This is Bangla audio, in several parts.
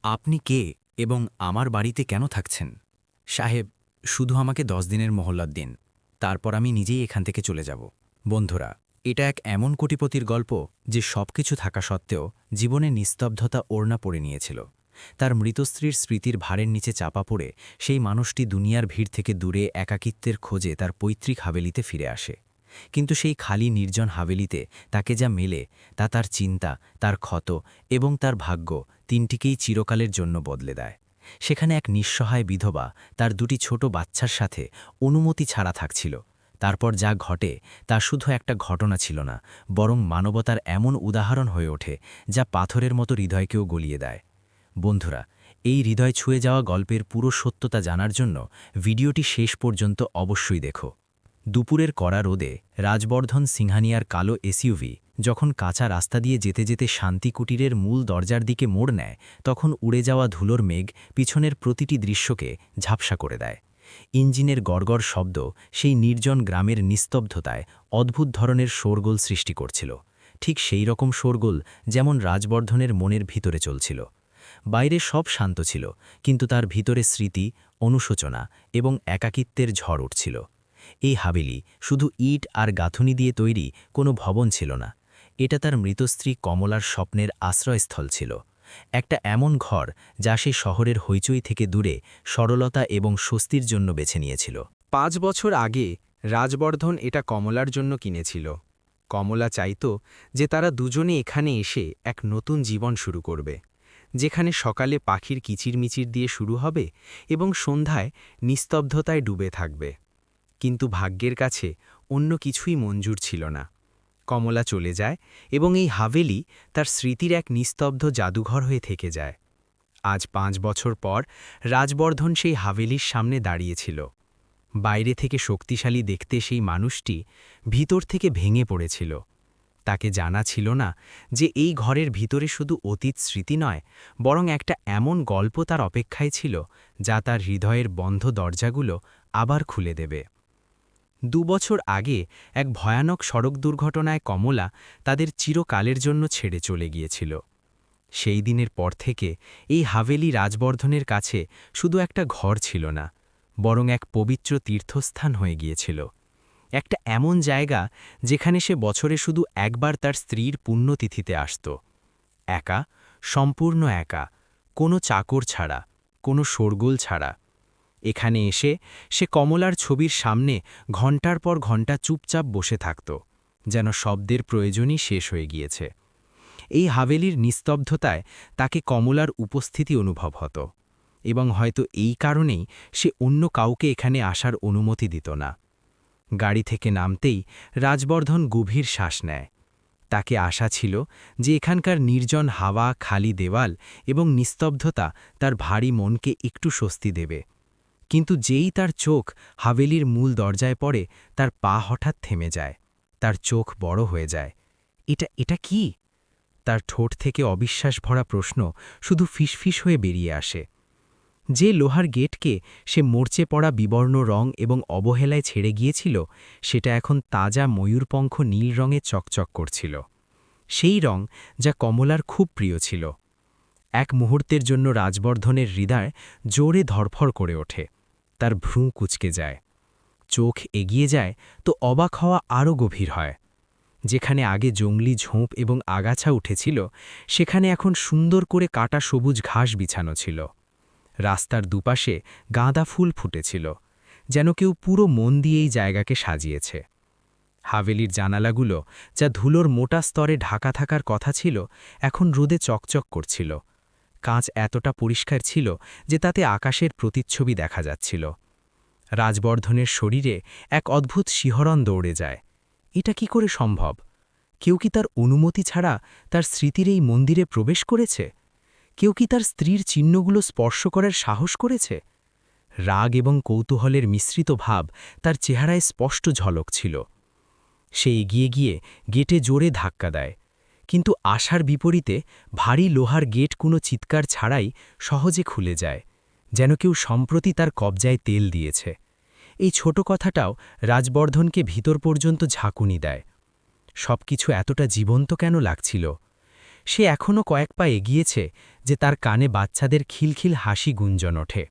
আপনি কে এবং আমার বাড়িতে কেন থাকছেন? সাহেব, শুধু আমাকে 10 দিনের মহল্লাত দিন। তারপর আমি নিজেই এখান থেকে চলে যাব। বন্ধুরা, এটা এক এমন কোটিপতির গল্প যে সবকিছু থাকা সত্ত্বেও জীবনে নিস্তব্ধতা ওড়না পড়ে নিয়েছিল। তার মৃত স্ত্রীর স্মৃতির ভারের নিচে চাপা পড়ে সেই মানুষটি দুনিয়ার ভিড় থেকে দূরে একাকিত্বের খোঁজে তার পৈতৃক হাভেলিতে ফিরে আসে। কিন্তু সেই খালি নির্জন হাভেলিতে তাকে যা মেলে তা তার চিন্তা, তার ক্ষত এবং তার ভাগ্য তিনটিকেই চিরকালের জন্য বদলে দেয়। সেখানে এক নিঃসহায় বিধবা তার দুটি ছোট বাচ্চার সাথে অনুমতি ছাড়া থাকছিল। তারপর যা ঘটে তা শুধু একটা ঘটনা ছিল না, বরং মানবতার এমন উদাহরণ হয়ে ওঠে যা পাথরের মতো হৃদয়কেও গলিয়ে দেয়। বন্ধুরা, এই হৃদয় ছুঁয়ে যাওয়া গল্পের পুরো সত্যতা জানার জন্য ভিডিওটি শেষ পর্যন্ত অবশ্যই দেখো। দুপুরের কড়া রোদে রাজবর্ধন সিংহানিয়ার কালো এসইউভি যখন কাঁচা রাস্তা দিয়ে যেতে যেতে শান্তি কুটিরের মূল দরজার দিকে মোড় নেয়, তখন উড়ে যাওয়া ধুলোর মেঘ পিছনের প্রতিটি দৃশ্যকে ঝাপসা করে দেয়। ইঞ্জিনের গড়গড় শব্দ সেই নির্জন গ্রামের নিস্তব্ধতায় অদ্ভুত ধরনের শোরগোল সৃষ্টি করছিল। ঠিক সেই রকম শোরগোল যেমন রাজবর্ধনের মনের ভিতরে চলছিল। বাইরে সব শান্ত ছিল, কিন্তু তার ভিতরে স্মৃতি, অনুশোচনা এবং একাকিত্বের ঝড় উঠছিল। এই হাভেলি শুধু ইট আর গাঁথুনি দিয়ে তৈরি কোনো ভবন ছিল না। এটা তার মৃত স্ত্রী কমলার স্বপ্নের আশ্রয়স্থল ছিল। একটা এমন ঘর যা সে শহরের হইচই থেকে দূরে সরলতা এবং স্বস্তির জন্য বেছে নিয়েছিল। 5 বছর আগে রাজবর্ধন এটা কমলার জন্য কিনেছিল। কমলা চাইত যে তারা দুজনে এখানে এসে এক নতুন জীবন শুরু করবে, যেখানে সকালে পাখির কিচিরমিচির দিয়ে শুরু হবে এবং সন্ধ্যায় নিস্তব্ধতায় ডুবে থাকবে। কিন্তু ভাগ্যের কাছে অন্য কিছুই মঞ্জুর ছিল না। কমলা চলে যায় এবং এই হাভেলি তার স্মৃতির এক নিস্তব্ধ জাদুঘর হয়ে থেকে যায়। আজ 5 বছর পর রাজবর্ধন সেই হাভেলির সামনে দাঁড়িয়েছিল। বাইরে থেকে শক্তিশালী দেখতে সেই মানুষটি ভিতর থেকে ভেঙে পড়েছিল। তাকে জানা ছিল না যে এই ঘরের ভিতরে শুধু অতীত স্মৃতি নয়, বরং একটা এমন গল্প তার অপেক্ষায় ছিল যা তার হৃদয়ের বন্ধ দরজাগুলো আবার খুলে দেবে। 2 বছর আগে এক ভয়ানক সড়ক দুর্ঘটনায় কমলা তাদের চিরকালের জন্য ছেড়ে চলে গিয়েছিল। সেই দিনের পর থেকে এই হাভেলি রাজবর্ধনের কাছে শুধু একটা ঘর ছিল না, বরং এক পবিত্র তীর্থস্থান হয়ে গিয়েছিল। একটা এমন জায়গা যেখানে সে বছরে শুধু একবার তার স্ত্রীর পুণ্যতিথিতে আসত। একা, সম্পূর্ণ একা, কোনো চাকর ছাড়া, কোনো শোরগোল ছাড়া। এখানে এসে সে কমলার ছবির সামনে ঘণ্টার পর ঘণ্টা চুপচাপ বসে থাকত, যেন শব্দের প্রয়োজনই শেষ হয়ে গিয়েছে। এই হাভেলির নিস্তব্ধতায় তাকে কমলার উপস্থিতি অনুভব হতো, এবং হয়তো এই কারণেই সে অন্য কাউকে এখানে আসার অনুমতি দিত না। গাড়ি থেকে নামতেই রাজবর্ধন গভীর শ্বাস নেয়। তাকে আশা ছিল যে এখানকার নির্জন হাওয়া, খালি দেওয়াল এবং নিস্তব্ধতা তার ভারী মনকে একটু স্বস্তি দেবে। কিন্তু যেই তার চোখ হাভেলির মূল দরজায় পড়ে, তার পা হঠাৎ থেমে যায়, তার চোখ বড় হয়ে যায়। এটা কি? তার ঠোঁট থেকে অবিশ্বাস ভরা প্রশ্ন শুধু ফিসফিস হয়ে বেরিয়ে আসে। যে লোহার গেটকে সে মরচে পড়া বিবর্ণ রং এবং অবহেলায় ছেড়ে গিয়েছিল, সেটা এখন তাজা ময়ূরপঙ্খ নীল রঙে চকচক করছিল। সেই রং যা কমলার খুব প্রিয় ছিল। এক মুহূর্তের জন্য রাজবর্ধনের হৃদয় জোরে ধরফড় করে ওঠে। তার ভ্রু কুঁচকে যায়, চোখ এগিয়ে যায়, তো অবাক হওয়া আরও গভীর হয়। যেখানে আগে জংলি ঝোঁপ এবং আগাছা উঠেছিল, সেখানে এখন সুন্দর করে কাটা সবুজ ঘাস বিছানো ছিল। রাস্তার দুপাশে গাঁদা ফুল ফুটেছিল, যেন কেউ পুরো মন দিয়ে এই জায়গাকে সাজিয়েছে। হাভেলির জানালাগুলো, যা ধুলোর মোটা স্তরে ঢাকা থাকার কথা ছিল, এখন রোদে চকচক করছিল। কাঁচ এতটা পরিষ্কার ছিল যে তাতে আকাশের প্রতিচ্ছবি দেখা যাচ্ছিল। রাজবর্ধনের শরীরে এক অদ্ভুত শিহরণ দৌড়ে যায়। এটা কি করে সম্ভব? কেউ কি তার অনুমতি ছাড়া তার স্মৃতির এই মন্দিরে প্রবেশ করেছে? কেউ কি তার স্ত্রীর চিহ্নগুলো স্পর্শ করার সাহস করেছে? রাগ এবং কৌতূহলের মিশ্রিত ভাব তার চেহারায় স্পষ্ট ঝলক ছিল। সে এগিয়ে গিয়ে গেটে জোরে ধাক্কা দেয়, কিন্তু আশার বিপরীতে ভারী লোহার গেট কোনো চিৎকার ছাড়াই সহজে খুলে যায়, যেন কেউ সম্প্রতি তার কবজায় তেল দিয়েছে। এই ছোট কথাটাও রাজবর্ধনকে ভিতর পর্যন্ত ঝাঁকুনি দেয়। সবকিছু এতটা জীবন্ত কেন লাগছিল? সে এখনও কয়েক পা এগিয়েছে যে তার কানে বাচ্চাদের খিলখিল হাসি গুঞ্জন ওঠে।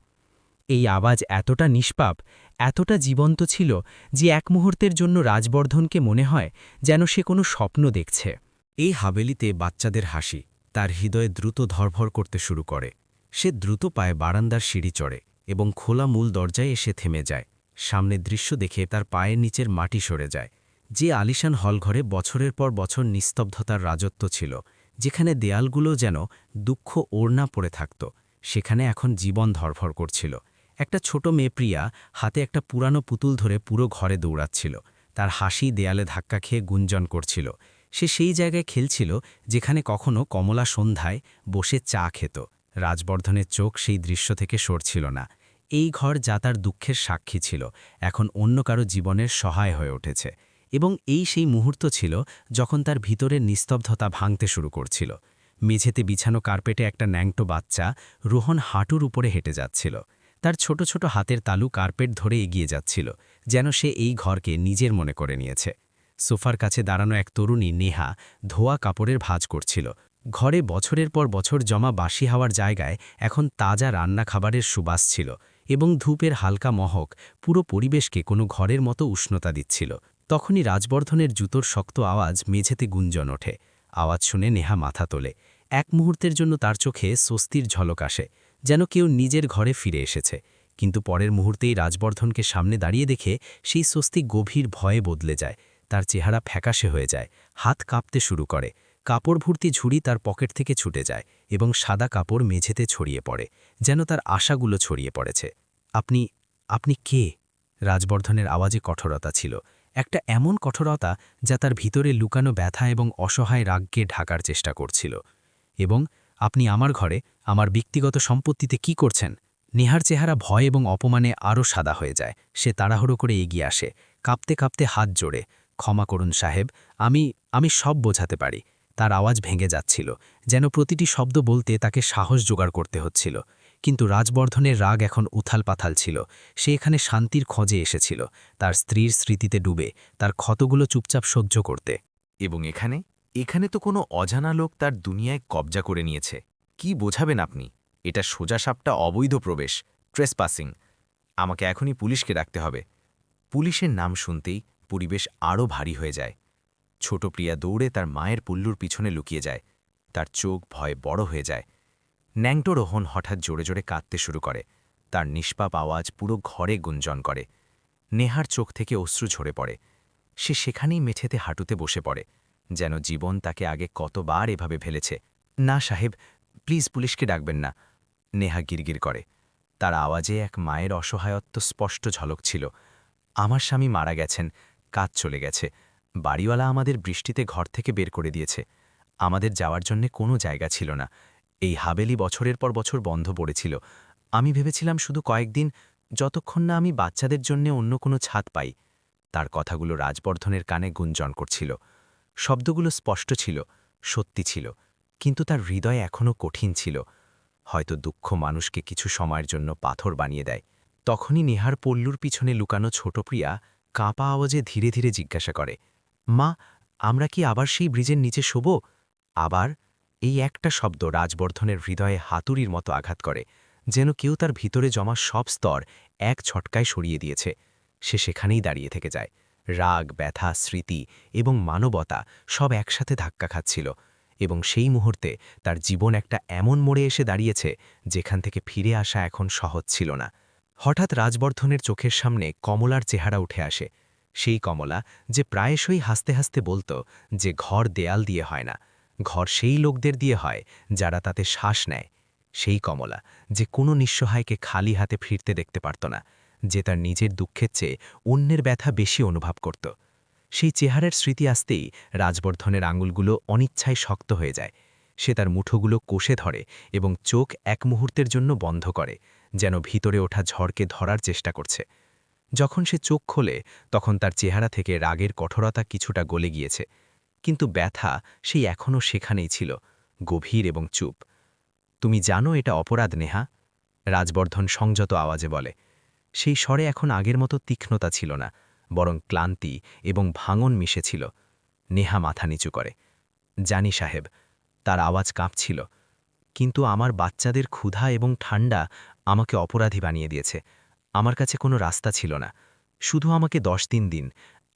এই আওয়াজ এতটা নিষ্পাপ, এতটা জীবন্ত ছিল যে এক মুহূর্তের জন্য রাজবর্ধনকে মনে হয় যেন সে কোনো স্বপ্ন দেখছে। এই হাবেলিতে বাচ্চাদের হাসি তার হৃদয়ে দ্রুত ধরভর করতে শুরু করে। সে দ্রুত পায়ে বারান্দার সিঁড়ি চড়ে এবং খোলা মূল দরজায় এসে থেমে যায়। সামনের দৃশ্য দেখে তার পায়ের নিচের মাটি সরে যায়। যে আলিশান হলঘরে বছরের পর বছর নিস্তব্ধতার রাজত্ব ছিল, যেখানে দেয়ালগুলো যেন দুঃখ ওড়না পড়ে থাকত, সেখানে এখন জীবন ধরভর করছিল। একটা ছোট মেয়ে প্রিয়া হাতে একটা পুরানো পুতুল ধরে পুরো ঘরে দৌড়াচ্ছিল। তার হাসি দেয়ালে ধাক্কা খেয়ে গুঞ্জন করছিল। সে সেই জায়গায় খেলছিল যেখানে কখনো কমলা সন্ধ্যায় বসে চা খেত। রাজবর্ধনের চোখ সেই দৃশ্য থেকে সরছিল না। এই ঘর যা তার দুঃখের সাক্ষী ছিল, এখন অন্য কারো জীবনের সহায় হয়ে উঠেছে। এবং এই সেই মুহূর্ত ছিল যখন তার ভিতরের নিস্তব্ধতা ভাঙতে শুরু করছিল। মেঝেতে বিছানো কার্পেটে একটা ন্যাংটো বাচ্চা রোহন হাঁটুর উপরে হেঁটে যাচ্ছিল। তার ছোট ছোট হাতের তালু কার্পেট ধরে এগিয়ে যাচ্ছিল, যেন সে এই ঘরকে নিজের মনে করে নিয়েছে। সোফার কাছে দাঁড়ানো এক তরুণী নেহা ধোয়া কাপড়ের ভাঁজ করছিল। ঘরে বছরের পর বছর জমা বাসি হাওয়ার জায়গায় এখন তাজা রান্না খাবারের সুবাস ছিল এবং ধূপের হালকা মহক পুরো পরিবেশকে কোনো ঘরের মতো উষ্ণতা দিচ্ছিল। তখনই রাজবর্ধনের জুতোর শক্ত আওয়াজ মেঝেতে গুঞ্জন ওঠে। আওয়াজ শুনে নেহা মাথা তোলে। এক মুহূর্তের জন্য তার চোখে স্বস্তির ঝলক আসে, যেন কেউ নিজের ঘরে ফিরে এসেছে। কিন্তু পরের মুহূর্তেই রাজবর্ধনকে সামনে দাঁড়িয়ে দেখে সেই স্বস্তি গভীর ভয়ে বদলে যায়। তার চেহারা ফ্যাকাশে হয়ে যায়, হাত কাঁপতে শুরু করে। কাপড় ভর্তি ঝুড়ি তার পকেট থেকে ছুটে যায় এবং সাদা কাপড় মেঝেতে ছড়িয়ে পড়ে, যেন তার আশাগুলো ছড়িয়ে পড়েছে। আপনি আপনি কে? রাজবর্ধনের আওয়াজে কঠোরতা ছিল, একটা এমন কঠোরতা যা তার ভিতরে লুকানো ব্যথা এবং অসহায় রাগকে ঢাকার চেষ্টা করছিল। এবং আপনি আমার ঘরে, আমার ব্যক্তিগত সম্পত্তিতে কি করছেন? নেহার চেহারা ভয় এবং অপমানে আরও সাদা হয়ে যায়। সে তাড়াহুড়ো করে এগিয়ে আসে, কাঁপতে কাঁপতে হাত জোড়ে। ক্ষমা করুন সাহেব, আমি সব বোঝাতে পারি। তার আওয়াজ ভেঙে যাচ্ছিল, যেন প্রতিটি শব্দ বলতে তাকে সাহস জোগাড় করতে হচ্ছিল। কিন্তু রাজবর্ধনের রাগ এখন উথাল পাথাল ছিল। সে এখানে শান্তির খোঁজে এসেছিল, তার স্ত্রীর স্মৃতিতে ডুবে, তার ক্ষতগুলো চুপচাপ সহ্য করতে। এবং এখানে তো কোনো অজানা লোক তার দুনিয়ায় কবজা করে নিয়েছে। কি বোঝাবেন আপনি? এটা সোজাসাপটা অবৈধ প্রবেশ, ট্রেসপাসিং। আমাকে এখনই পুলিশকে ডাকতে হবে। পুলিশের নাম শুনতেই পরিবেশ আরও ভারী হয়ে যায়। ছোট প্রিয়া দৌড়ে তার মায়ের পুল্লুর পিছনে লুকিয়ে যায়। তার চোখ ভয়ে বড় হয়ে যায়। ন্যাংটো রোহন হঠাৎ জোরে জোরে কাঁদতে শুরু করে। তার নিষ্পাপ আওয়াজ পুরো ঘরে গুঞ্জন করে। নেহার চোখ থেকে অশ্রু ঝরে পড়ে। সে সেখানেই মেঝেতে হাঁটুতে বসে পড়ে, যেন জীবন তাকে আগে কতবার এভাবে ফেলেছে। না সাহেব, প্লিজ পুলিশকে ডাকবেন না। নেহা গিরগির করে। তার আওয়াজে এক মায়ের অসহায়ত্ব স্পষ্ট ঝলক ছিল। আমার স্বামী মারা গেছেন, কাজ চলে গেছে। বাড়িওয়ালা আমাদের বৃষ্টিতে ঘর থেকে বের করে দিয়েছে। আমাদের যাওয়ার জন্যে কোনো জায়গা ছিল না। এই হাবেলি বছরের পর বছর বন্ধ পড়েছিল। আমি ভেবেছিলাম শুধু কয়েকদিন, যতক্ষণ না আমি বাচ্চাদের জন্য অন্য কোনো ছাদ পাই। তার কথাগুলো রাজবর্ধনের কানে গুঞ্জন করছিল। শব্দগুলো স্পষ্ট ছিল, সত্যি ছিল, কিন্তু তার হৃদয় এখনও কঠিন ছিল। হয়তো দুঃখ মানুষকে কিছু সময়ের জন্য পাথর বানিয়ে দেয়। তখনই নেহার পল্লুর পিছনে লুকানো ছোট প্রিয়া কাঁপা আওয়াজে ধীরে ধীরে জিজ্ঞাসা করে, মা, আমরা কি আবার সেই ব্রিজের নিচে শোব? আবার? এই একটা শব্দ রাজবর্ধনের হৃদয়ে হাতুড়ির মতো আঘাত করে, যেন কেউ তার ভিতরে জমা সব স্তর এক ছটকায় সরিয়ে দিয়েছে। সে সেখানেই দাঁড়িয়ে থেকে যায়। রাগ, ব্যথা, স্মৃতি এবং মানবতা সব একসাথে ধাক্কা খাচ্ছিল। এবং সেই মুহূর্তে তার জীবন একটা এমন মোড়ে এসে দাঁড়িয়েছে যেখান থেকে ফিরে আসা এখন সহজ ছিল না। হঠাৎ রাজবর্ধনের চোখের সামনে কমলার চেহারা উঠে আসে। সেই কমলা যে প্রায়শই হাসতে হাসতে বলতো যে ঘর দেয়াল দিয়ে হয় না, ঘর সেই লোকদের দিয়ে হয় যারা তাতে শ্বাস নেয়। সেই কমলা যে কোনো নিঃসহায়কে খালি হাতে ফিরতে দেখতে পারত না, যে তার নিজের দুঃখের চেয়ে অন্যের ব্যথা বেশি অনুভব করত। সেই চেহারার স্মৃতি আসতেই রাজবর্ধনের আঙুলগুলো অনিচ্ছায় শক্ত হয়ে যায়। সে তার মুঠোগুলো কষে ধরে এবং চোখ এক মুহূর্তের জন্য বন্ধ করে, যেন ভিতরে ওঠা ঝড়কে ধরার চেষ্টা করছে। যখন সে চোখ খোলে তখন তার চেহারা থেকে রাগের কঠোরতা কিছুটা গলে গিয়েছে, কিন্তু ব্যথা সেই এখনও সেখানেই ছিল, গভীর এবং চুপ। তুমি জানো এটা অপরাধ নেহা? রাজবর্ধন সংযত আওয়াজে বলে। সেই স্বরে এখন আগের মতো তীক্ষ্ণতা ছিল না, বরং ক্লান্তি এবং ভাঙন মিশেছিল। নেহা মাথা নিচু করে। জানি সাহেব, তার আওয়াজ কাঁপছিল। কিন্তু আমার বাচ্চাদের ক্ষুধা এবং ঠান্ডা আমাকে অপরাধী বানিয়ে দিয়েছে। আমার কাছে কোনো রাস্তা ছিল না। শুধু আমাকে 10 দিন দিন।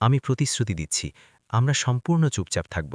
আমি প্রতিশ্রুতি দিচ্ছি, আমরা সম্পূর্ণ চুপচাপ থাকব।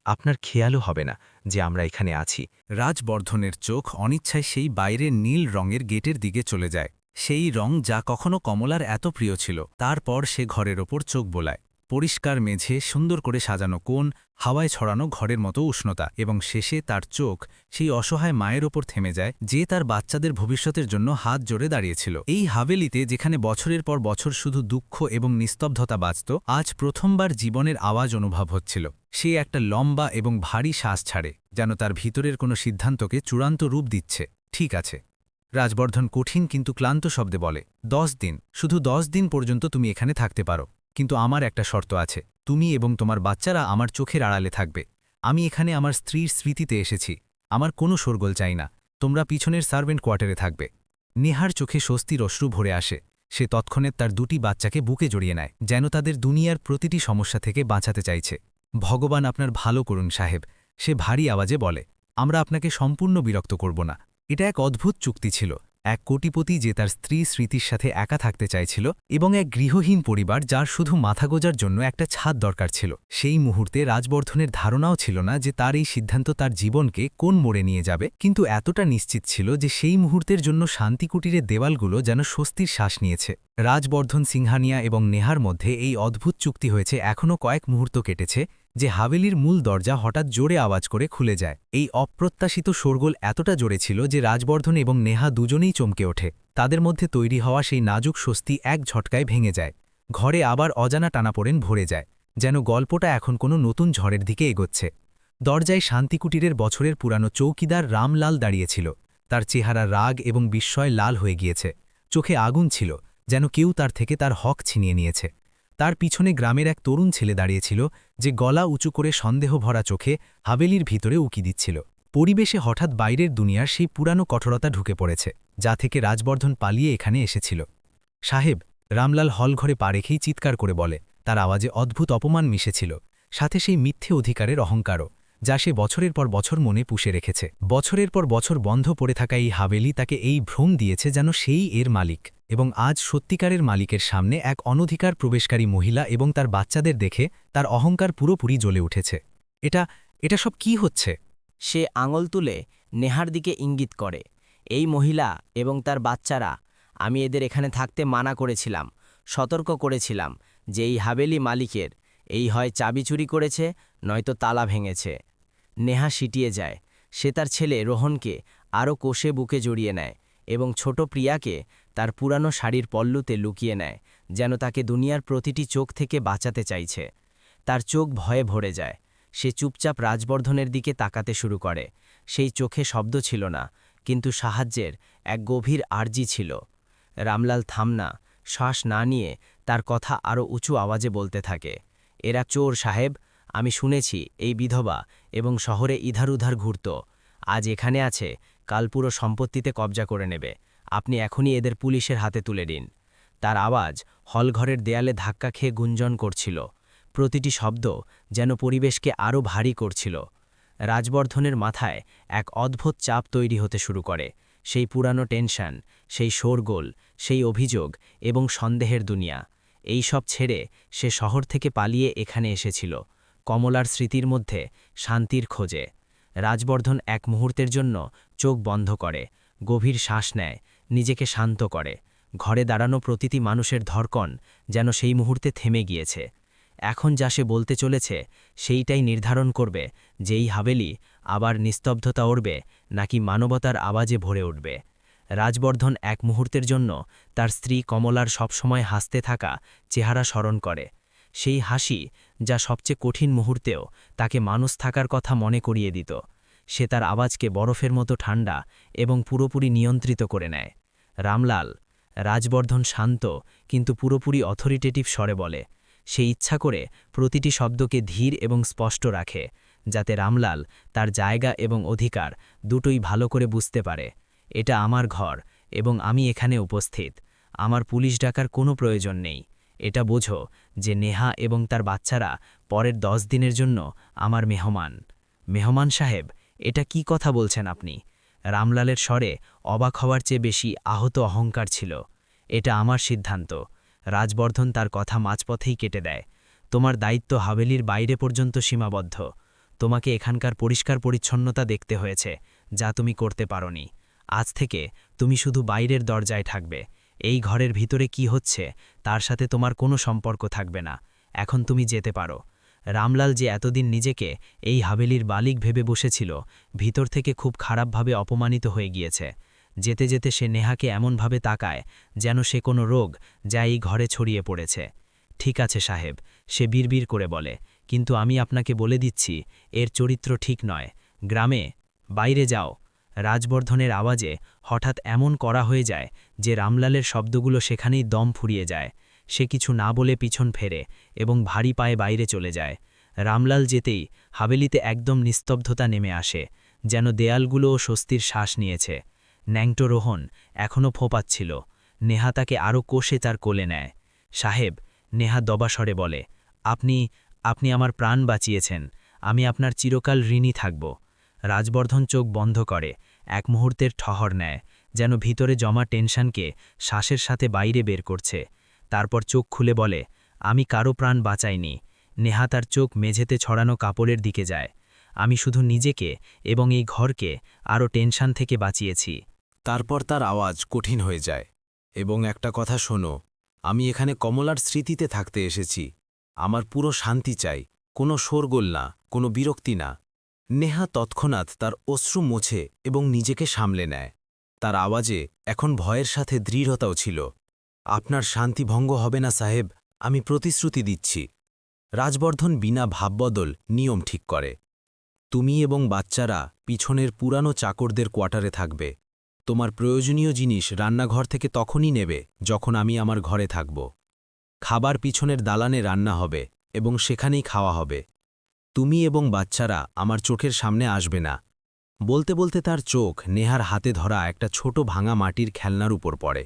আপনার খেয়ালও হবে না যে আমরা এখানে আছি। রাজবর্ধনের চোখ অনিচ্ছায় সেই বাইরের নীল রঙের গেটের দিকে চলে যায়। সেই রং যা কখনো কমলার এত প্রিয় ছিল। তারপর সে ঘরের ওপর চোখ বোলায়। পরিষ্কার মেঝে, সুন্দর করে সাজানো কোণ, হাওয়ায় ছড়ানো ঘরের মতো উষ্ণতা, এবং শেষে তার চোখ সেই অসহায় মায়ের ওপর থেমে যায় যে তার বাচ্চাদের ভবিষ্যতের জন্য হাত জোড়ে দাঁড়িয়েছিল। এই হাভেলিতে, যেখানে বছরের পর বছর শুধু দুঃখ এবং নিস্তব্ধতা বাজত, আজ প্রথমবার জীবনের আওয়াজ অনুভব হচ্ছিল। সে একটা লম্বা এবং ভারী শ্বাস ছাড়ে, যেন তার ভিতরের কোনো সিদ্ধান্তকে চূড়ান্ত রূপ দিচ্ছে। ঠিক আছে, রাজবর্ধন কঠিন কিন্তু ক্লান্ত শব্দে বলে, 10 দিন, শুধু 10 দিন পর্যন্ত তুমি এখানে থাকতে পারো। কিন্তু আমার একটা শর্ত আছে, তুমি এবং তোমার বাচ্চারা আমার চোখের আড়ালে থাকবে। আমি এখানে আমার স্ত্রীর স্মৃতিতে এসেছি। আমার কোনো শোরগোল চাই না। তোমরা পিছনের সার্ভেন্ট কোয়ার্টারে থাকবে। নেহার চোখে স্বস্তির অশ্রু ভরে আসে। সে তৎক্ষণাৎ তার দুটি বাচ্চাকে বুকে জড়িয়ে নেয়, যেন তাদের দুনিয়ার প্রতিটি সমস্যা থেকে বাঁচাতে চাইছে। ভগবান আপনার ভালো করুন সাহেব, সে ভারী আওয়াজে বলে। আমরা আপনাকে সম্পূর্ণ বিরক্ত করব না। এটা এক অদ্ভুত চুক্তি ছিল। এক কোটিপতি যে তার স্ত্রী স্মৃতির সাথে একা থাকতে চাইছিল, এবং এক গৃহহীন পরিবার যার শুধু মাথা গোজার জন্য একটা ছাদ দরকার ছিল। সেই মুহূর্তে রাজবর্ধনের ধারণাও ছিল না যে তার এই সিদ্ধান্ত তার জীবনকে কোন মোড়ে নিয়ে যাবে, কিন্তু এতটা নিশ্চিত ছিল যে সেই মুহূর্তের জন্য শান্তিকুটিরের দেওয়ালগুলো যেন স্বস্তির শ্বাস নিয়েছে। রাজবর্ধন সিংহানিয়া এবং নেহার মধ্যে এই অদ্ভুত চুক্তি হয়েছে এখনও কয়েক মুহূর্ত কেটেছে, যে হাভেলির মূল দরজা হঠাৎ জোরে আওয়াজ করে খুলে যায়। এই অপ্রত্যাশিত শোরগোল এতটা জোরে ছিল যে রাজবর্ধন এবং নেহা দুজনেই চমকে ওঠে। তাদের মধ্যে তৈরি হওয়া সেই নাজুক স্বস্তি এক ঝটকায় ভেঙে যায়। ঘরে আবার অজানা টানাপোড়েন ভরে যায়, যেন গল্পটা এখন কোনো নতুন ঝড়ের দিকে এগোচ্ছে। দরজায় শান্তিকুটিরের বছরের পুরানো চৌকিদার রামলাল দাঁড়িয়েছিল। তার চেহারা রাগ এবং বিস্ময় লাল হয়ে গিয়েছে। চোখে আগুন ছিল, যেন কেউ তার থেকে তার হক ছিনিয়ে নিয়েছে। তার পিছনে গ্রামের এক তরুণ ছেলে দাঁড়িয়েছিল, যে গলা উঁচু করে সন্দেহ ভরা চোখে হাভেলির ভিতরে উকি দিচ্ছিল। পরিবেশে হঠাৎ বাইরের দুনিয়ার সেই পুরানো কঠোরতা ঢুকে পড়েছে, যা থেকে রাজবর্ধন পালিয়ে এখানে এসেছিল। সাহেব, রামলাল হলঘরে পা রেখেই চিৎকার করে বলে। তার আওয়াজে অদ্ভুত অপমান মিশেছিল, সাথে সেই মিথ্যে অধিকারের অহংকারও, যা সে বছরের পর বছর মনে পুষে রেখেছে। বছরের পর বছর বন্ধ পড়ে থাকা এই হাভেলি তাকে এই ভ্রম দিয়েছে যেন সেই এর মালিক, এবং আজ সত্যিকারের মালিকের সামনে এক অনধিকার প্রবেশকারী মহিলা এবং তার বাচ্চাদের দেখে তার অহংকার পুরোপুরি জ্বলে উঠেছে। এটা সব কি হচ্ছে? সে আঙুল তুলে নেহার দিকে ইঙ্গিত করে। এই মহিলা এবং তার বাচ্চারা, আমি এদের এখানে থাকতে মানা করেছিলাম, সতর্ক করেছিলাম যে এই হাভেলি মালিকের, এই হয় চাবি চুরি করেছে, নয়তো তালা ভেঙেছে। নেহা সিটিয়ে যায়। সে তার ছেলে রোহনকে আরও কোষে বুকে জড়িয়ে নেয় এবং ছোট প্রিয়াকে তার পুরানো শাড়ির পল্লুতে লুকিয়ে নেয়, যেন তাকে দুনিয়ার প্রতিটি চোখ থেকে বাঁচাতে চাইছে। তার চোখ ভয়ে ভরে যায়। সে চুপচাপ রাজবর্ধনের দিকে তাকাতে শুরু করে। সেই চোখে শব্দ ছিল না, কিন্তু সাহায্যের এক গভীর আর্জি ছিল। রামলাল থামনা, শ্বাস না নিয়ে তার কথা আরও উঁচু আওয়াজে বলতে থাকে। এরা চোর সাহেব, আমি শুনেছি এই বিধবা এবং শহরে ইধার উধার ঘুরত। আজ এখানে আছে, কাল পুরো সম্পত্তিতে কবজা করে নেবে। আপনি এখনই এদের পুলিশের হাতে তুলে দিন। তার আওয়াজ হলঘরের দেয়ালে ধাক্কা খেয়ে গুঞ্জন করছিল। প্রতিটি শব্দ যেন পরিবেশকে আরও ভারী করছিল। রাজবর্ধনের মাথায় এক অদ্ভুত চাপ তৈরি হতে শুরু করে। সেই পুরানো টেনশন, সেই শোরগোল, সেই অভিযোগ এবং সন্দেহের দুনিয়া, এই সব ছেড়ে সে শহর থেকে পালিয়ে এখানে এসেছিল, কমলার স্মৃতির মধ্যে শান্তির খোঁজে। রাজবর্ধন এক মুহূর্তের জন্য চোখ বন্ধ করে, গভীর শ্বাস নেয়, নিজেকে শান্ত করে। ঘরে দাঁড়ানো প্রতিটি মানুষের ধড়কন যেন সেই মুহূর্তে থেমে গিয়েছে। এখন যা সে বলতে চলেছে সেইটাই নির্ধারণ করবে যেই হাভেলি আবার নিস্তব্ধতা ওড়বে নাকি মানবতার আওয়াজে ভরে উঠবে। রাজবর্ধন এক মুহূর্তের জন্য তার স্ত্রী কমলার সবসময় হাসতে থাকা চেহারা স্মরণ করে। সেই হাসি যা সবচেয়ে কঠিন মুহূর্তেও তাকে মানুষ থাকার কথা মনে করিয়ে দিত। সে তার আওয়াজকে বরফের মতো ঠান্ডা এবং পুরোপুরি নিয়ন্ত্রিত করে নেয়। রামলাল। রাজবর্ধন শান্ত কিন্তু পুরোপুরি অথরিটেটিভ স্বরে বলে। সে ইচ্ছা করে প্রতিটি শব্দকে ধীর এবং স্পষ্ট রাখে, যাতে রামলাল তার জায়গা এবং অধিকার দুটোই ভালো করে বুঝতে পারে। এটা আমার ঘর এবং আমি এখানে উপস্থিত। আমার পুলিশ ডাকার কোনো প্রয়োজন নেই। এটা বোঝো যে নেহা এবং তার বাচ্চারা পরের 10 দিনের জন্য আমার মেহমান। মেহমান সাহেব, এটা কি কথা বলছেন আপনি? রামলালের স্বরে অবাক হওয়ার চেয়ে বেশি আহত অহংকার ছিল। এটা আমার সিদ্ধান্ত। রাজবর্ধন তার কথা মাঝপথেই কেটে দেয়। তোমার দায়িত্ব হাভেলির বাইরে পর্যন্ত সীমাবদ্ধ। তোমাকে এখানকার পরিষ্কার পরিচ্ছন্নতা দেখতে হয়েছে, যা তুমি করতে পারোনি। আজ থেকে তুমি শুধু বাইরের দরজায় থাকবে। এই ঘরের ভিতরে কি হচ্ছে তার সাথে তোমার কোনো সম্পর্ক থাকবে না। এখন তুমি যেতে পারো। রামলাল যে এতদিন নিজেকে এই হাভেলির বালিক ভেবে বসেছিল, ভিতর থেকে খুব খারাপভাবে অপমানিত হয়ে গিয়েছে। যেতে যেতে সে নেহাকে এমনভাবে তাকায় যেন সে কোনো রোগ যা এই ঘরে ছড়িয়ে পড়েছে। ঠিক আছে সাহেব, সে বিড়বিড় করে বলে, কিন্তু আমি আপনাকে বলে দিচ্ছি এর চরিত্র ঠিক নয়। গ্রামে বাইরে যাও। রাজবর্ধনের আওয়াজে হঠাৎ এমন করা হয়ে যায় যে রামলালের শব্দগুলো সেখানেই দম ফুরিয়ে যায়। সে কিছু না বলে পিছন ফেরে এবং ভারী পায়ে বাইরে চলে যায়। রামলাল যেতেই হাভেলিতে একদম নিস্তব্ধতা নেমে আসে, যেন দেয়ালগুলোও স্বস্তির শ্বাস নিয়েছে। ন্যাংটো রোহন এখনও ফোঁপাচ্ছিল। নেহা তাকে আরও কষে তার কোলে নেয়। সাহেব, নেহা দবাস্বরে বলে, আপনি আমার প্রাণ বাঁচিয়েছেন। আমি আপনার চিরকাল ঋণী থাকব। রাজবর্ধন চোখ বন্ধ করে, এক মুহূর্তের ঠহর নেয়, যেন ভিতরে জমা টেনশনকে শ্বাসের সাথে বাইরে বের করছে। তারপর চোখ খুলে বলে, আমি কারো প্রাণ বাঁচাইনি। নেহা তার চোখ মেঝেতে ছড়ানো কাপড়ের দিকে যায়। আমি শুধু নিজেকে এবং এই ঘরকে আরও টেনশন থেকে বাঁচিয়েছি। তারপর তার আওয়াজ কঠিন হয়ে যায়। এবং একটা কথা শোনো, আমি এখানে কমলার স্মৃতিতে থাকতে এসেছি। আমার পুরো শান্তি চাই, কোনো শোরগোল না, কোনো বিরক্তি না। নেহা তৎক্ষণাৎ তার অশ্রু মোছে এবং নিজেকে সামলে নেয়। তার আওয়াজে এখন ভয়ের সাথে দৃঢ়তাও ছিল। আপনার শান্তি ভঙ্গ হবে না সাহেব, আমি প্রতিশ্রুতি দিচ্ছি। রাজবর্ধন বিনা ভাববদল নিয়ম ঠিক করে। তুমি এবং বাচ্চারা পিছনের পুরানো চাকরদের কোয়ার্টারে থাকবে। তোমার প্রয়োজনীয় জিনিস রান্নাঘর থেকে তখনই নেবে যখন আমি আমার ঘরে থাকব। খাবার পিছনের দালানে রান্না হবে এবং সেখানেই খাওয়া হবে। তুমি এবং বাচ্চারা আমার চোখের সামনে আসবে না। বলতে বলতে তার চোখ নেহার হাতে ধরা একটা ছোট ভাঙা মাটির খেলনার উপর পড়ে।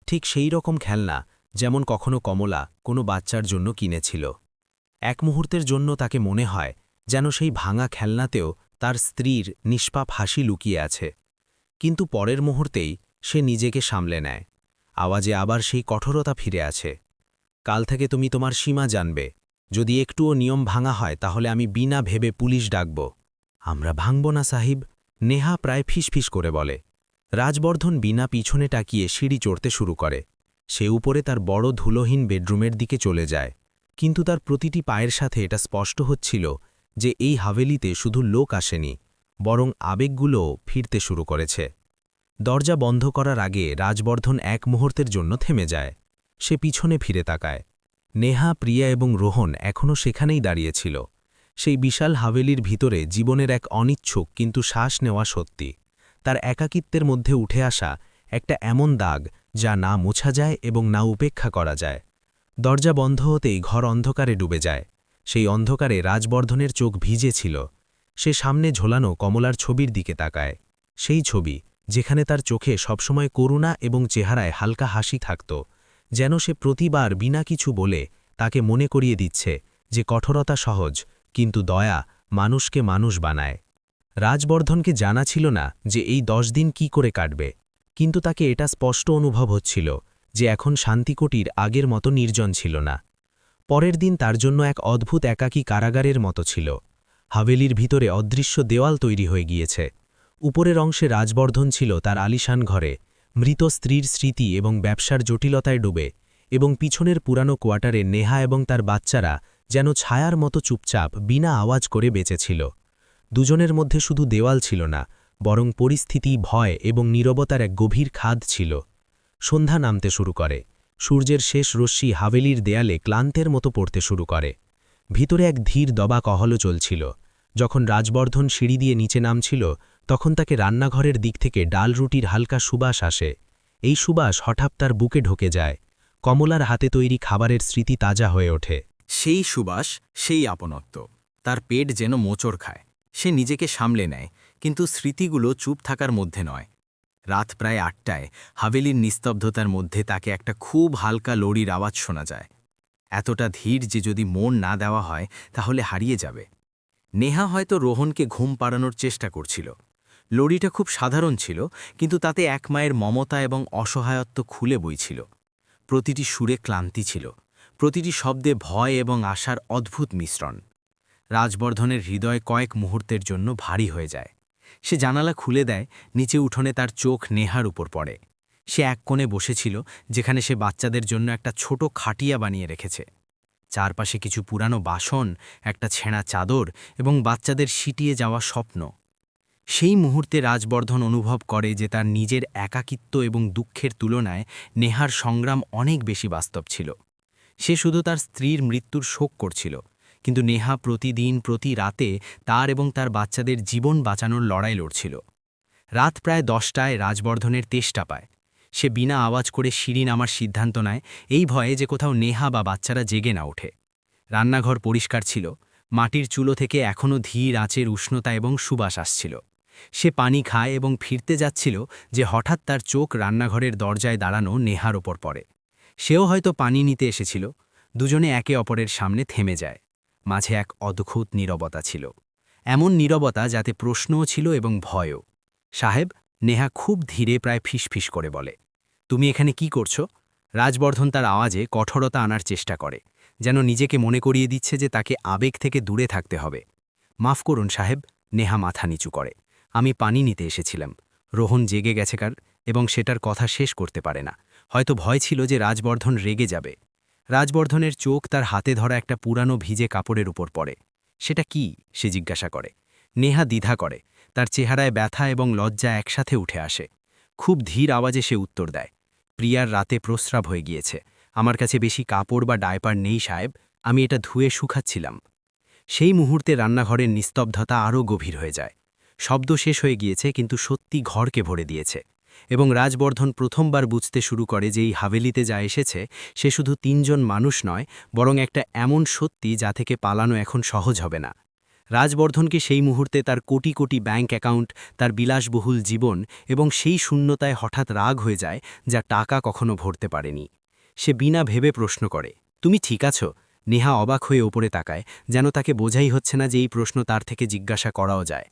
ঠিক সেই রকম খেলনা যেমন কখনো কমলা কোনো বাচ্চার জন্য কিনেছিল। এক মুহূর্তের জন্য তাকে মনে হয় যেন সেই ভাঙা খেলনাতেও তার স্ত্রীর নিষ্পাপ হাসি লুকিয়ে আছে। কিন্তু পরের মুহূর্তেই সে নিজেকে সামলে নেয়। আওয়াজে আবার সেই কঠোরতা ফিরে আছে। কাল থেকে তুমি তোমার সীমা জানবে। যদি একটুও নিয়ম ভাঙা হয় তাহলে আমি বিনা ভেবে পুলিশ ডাকব। আমরা ভাঙব না সাহিব, নেহা প্রায় ফিসফিস করে বলে। রাজবর্ধন বিনা পিছনে তাকিয়ে সিঁড়ি চড়তে শুরু করে। সে উপরে তার বড় ধুলোহীন বেডরুমের দিকে চলে যায়। কিন্তু তার প্রতিটি পায়ের সাথে এটা স্পষ্ট হচ্ছিল যে এই হাভেলিতে শুধু লোক আসেনি, বরং আবেগগুলোও ফিরতে শুরু করেছে। দরজা বন্ধ করার আগে রাজবর্ধন এক মুহূর্তের জন্য থেমে যায়। সে পিছনে ফিরে তাকায়। নেহা, প্রিয়া এবং রোহন এখনও সেখানেই দাঁড়িয়েছিল। সেই বিশাল হাভেলির ভিতরে জীবনের এক অনিচ্ছুক কিন্তু শ্বাস নেওয়া সত্যি। তার একাকিত্বের মধ্যে উঠে আসা একটা এমন দাগ যা না মোছা যায় এবং না উপেক্ষা করা যায়। দরজা বন্ধ হতেই ঘর অন্ধকারে ডুবে যায়। সেই অন্ধকারে রাজবর্ধনের চোখ ভিজে ছিল। সে সামনে ঝোলানো কমলার ছবির দিকে তাকায়। সেই ছবি যেখানে তার চোখে সবসময় করুণা এবং চেহারায় হালকা হাসি থাকত, যেন সে প্রতিবার বিনা কিছু বলে তাকে মনে করিয়ে দিচ্ছে যে কঠোরতা সহজ, কিন্তু দয়া মানুষকে মানুষ বানায়। রাজবর্ধনকে জানা ছিল না যে এই 10 দিন কি করে কাটবে, কিন্তু তাকে এটা স্পষ্ট অনুভব হচ্ছিল যে এখন শান্তিকুটির আগের মতো নির্জন ছিল না। পরের দিন তার জন্য এক অদ্ভুত একাকী কারাগারের মতো ছিল। হাভেলির ভিতরে অদৃশ্য দেওয়াল তৈরি হয়ে গিয়েছে। উপরের অংশে রাজবর্ধন ছিল তার আলিশান ঘরে, মৃত স্ত্রীর স্মৃতি এবং ব্যবসার জটিলতায় ডুবে, এবং পিছনের পুরানো কোয়ার্টারে নেহা এবং তার বাচ্চারা যেন ছায়ার মতো চুপচাপ বিনা আওয়াজ করে বেঁচেছিল। দুজনের মধ্যে শুধু দেওয়াল ছিল না, বরং পরিস্থিতি, ভয় এবং নীরবতার এক গভীর খাদ ছিল। সন্ধ্যা নামতে শুরু করে। সূর্যের শেষ রশ্মি হাভেলির দেয়ালে ক্লান্তের মতো পড়তে শুরু করে। ভিতরে এক ধীর দবা কহল চলছিল। যখন রাজবর্ধন সিঁড়ি দিয়ে নিচে নামছিল তখন তাকে রান্নাঘরের দিক থেকে ডাল রুটির হালকা সুবাস আসে। এই সুবাস হঠাৎ তার বুকে ঢোকে যায়। কমলার হাতে তৈরি খাবারের স্মৃতি তাজা হয়ে ওঠে। সেই সুবাস, সেই আপনত্ব। তার পেট যেন মোচড় খায়। সে নিজেকে সামলে নেয়, কিন্তু স্মৃতিগুলো চুপ থাকার মধ্যে নয়। রাত প্রায় 8টায় হাভেলির নিস্তব্ধতার মধ্যে তাকে একটা খুব হালকা লড়ির আওয়াজ শোনা যায়। এতটা ধীর যে যদি মন না দেওয়া হয় তাহলে হারিয়ে যাবে। নেহা হয়তো রোহনকে ঘুম পাড়ানোর চেষ্টা করছিল। লড়িটা খুব সাধারণ ছিল, কিন্তু তাতে এক মায়ের মমতা এবং অসহায়ত্ব খুলে বইছিল। প্রতিটি সুরে ক্লান্তি ছিল, প্রতিটি শব্দে ভয় এবং আশার অদ্ভুত মিশ্রণ। রাজবর্ধনের হৃদয় কয়েক মুহূর্তের জন্য ভারী হয়ে যায়। সে জানালা খুলে দেয়, নিচে উঠোনে তার চোখ নেহার উপর পড়ে। সে এক কোণে বসেছিল, যেখানে সে বাচ্চাদের জন্য একটা ছোট খাটিয়া বানিয়ে রেখেছে। চারপাশে কিছু পুরানো বাসন, একটা ছেঁড়া চাদর এবং বাচ্চাদের সিটিয়ে যাওয়া স্বপ্ন। সেই মুহূর্তে রাজবর্ধন অনুভব করে যে তার নিজের একাকিত্ব এবং দুঃখের তুলনায় নেহার সংগ্রাম অনেক বেশি বাস্তব ছিল। সে শুধু তার স্ত্রীর মৃত্যুর শোক করছিল, কিন্তু নেহা প্রতিদিন প্রতি রাতে তার এবং তার বাচ্চাদের জীবন বাঁচানোর লড়াই লড়ছিল। রাত প্রায় 10টায় রাজবর্ধনের তেষ্টা পায়। সে বিনা আওয়াজ করে সিঁড়ি নামার সিদ্ধান্ত নেয়, এই ভয়ে যে কোথাও নেহা বা বাচ্চারা জেগে না ওঠে। রান্নাঘর পরিষ্কার ছিল, মাটির চুলো থেকে এখনও ধীর আঁচের উষ্ণতা এবং সুবাস আসছিল। সে পানি খায় এবং ফিরতে যাচ্ছিল যে হঠাৎ তার চোখ রান্নাঘরের দরজায় দাঁড়ানো নেহার ওপর পড়ে। সেও হয়তো পানি নিতে এসেছিল। দুজনে একে অপরের সামনে থেমে যায়। মাঝে এক অদ্ভুত নীরবতা ছিল, এমন নীরবতা যাতে প্রশ্নও ছিল এবং ভয়ও। সাহেব, নেহা খুব ধীরে প্রায় ফিসফিস করে বলে, তুমি এখানে কি করছো? রাজবর্ধন তার আওয়াজে কঠোরতা আনার চেষ্টা করে, যেন নিজেকে মনে করিয়ে দিচ্ছে যে তাকে আবেগ থেকে দূরে থাকতে হবে। মাফ করুন সাহেব, নেহা মাথা নিচু করে। আমি পানি নিতে এসেছিলাম। রোহন জেগে গেছেকার এবং সেটার কথা শেষ করতে পারে না। হয়তো ভয় ছিল যে রাজবর্ধন রেগে যাবে। রাজবর্ধনের চোখ তার হাতে ধরা একটা পুরানো ভিজে কাপড়ের উপর পড়ে। সেটা কি? সে জিজ্ঞাসা করে। নেহা দ্বিধা করে, তার চেহারায় ব্যথা এবং লজ্জা একসাথে উঠে আসে। খুব ধীর আওয়াজে সে উত্তর দেয়, প্রিয়ার রাতে প্রস্রাব হয়ে গিয়েছে। আমার কাছে বেশি কাপড় বা ডায়পার নেই সাহেব, আমি এটা ধুয়ে শুকাচ্ছিলাম। সেই মুহূর্তে রান্নাঘরের নিস্তব্ধতা আরও গভীর হয়ে যায়। শব্দ শেষ হয়ে গিয়েছে, কিন্তু সত্যি ঘরকে ভরে দিয়েছে। এবং রাজবর্ধন প্রথমবার বুঝতে শুরু করে যে এই হাভেলিতে যা এসেছে সে শুধু 3জন মানুষ নয়, বরং একটা এমন সত্যি যা থেকে পালানো এখন সহজ হবে না। রাজবর্ধনকে সেই মুহূর্তে তার কোটি কোটি ব্যাংক অ্যাকাউন্ট, তার বিলাসবহুল জীবন এবং সেই শূন্যতায় হঠাৎ রাগ হয়ে যায় যা টাকা কখনো ভরতে পারেনি। সে বিনা ভেবে প্রশ্ন করে, তুমি ঠিক আছো? নেহা অবাক হয়ে ওপরে তাকায়, যেন তাকে বোঝাই হচ্ছে না যে এই প্রশ্ন তার থেকে জিজ্ঞাসা করাও যায়।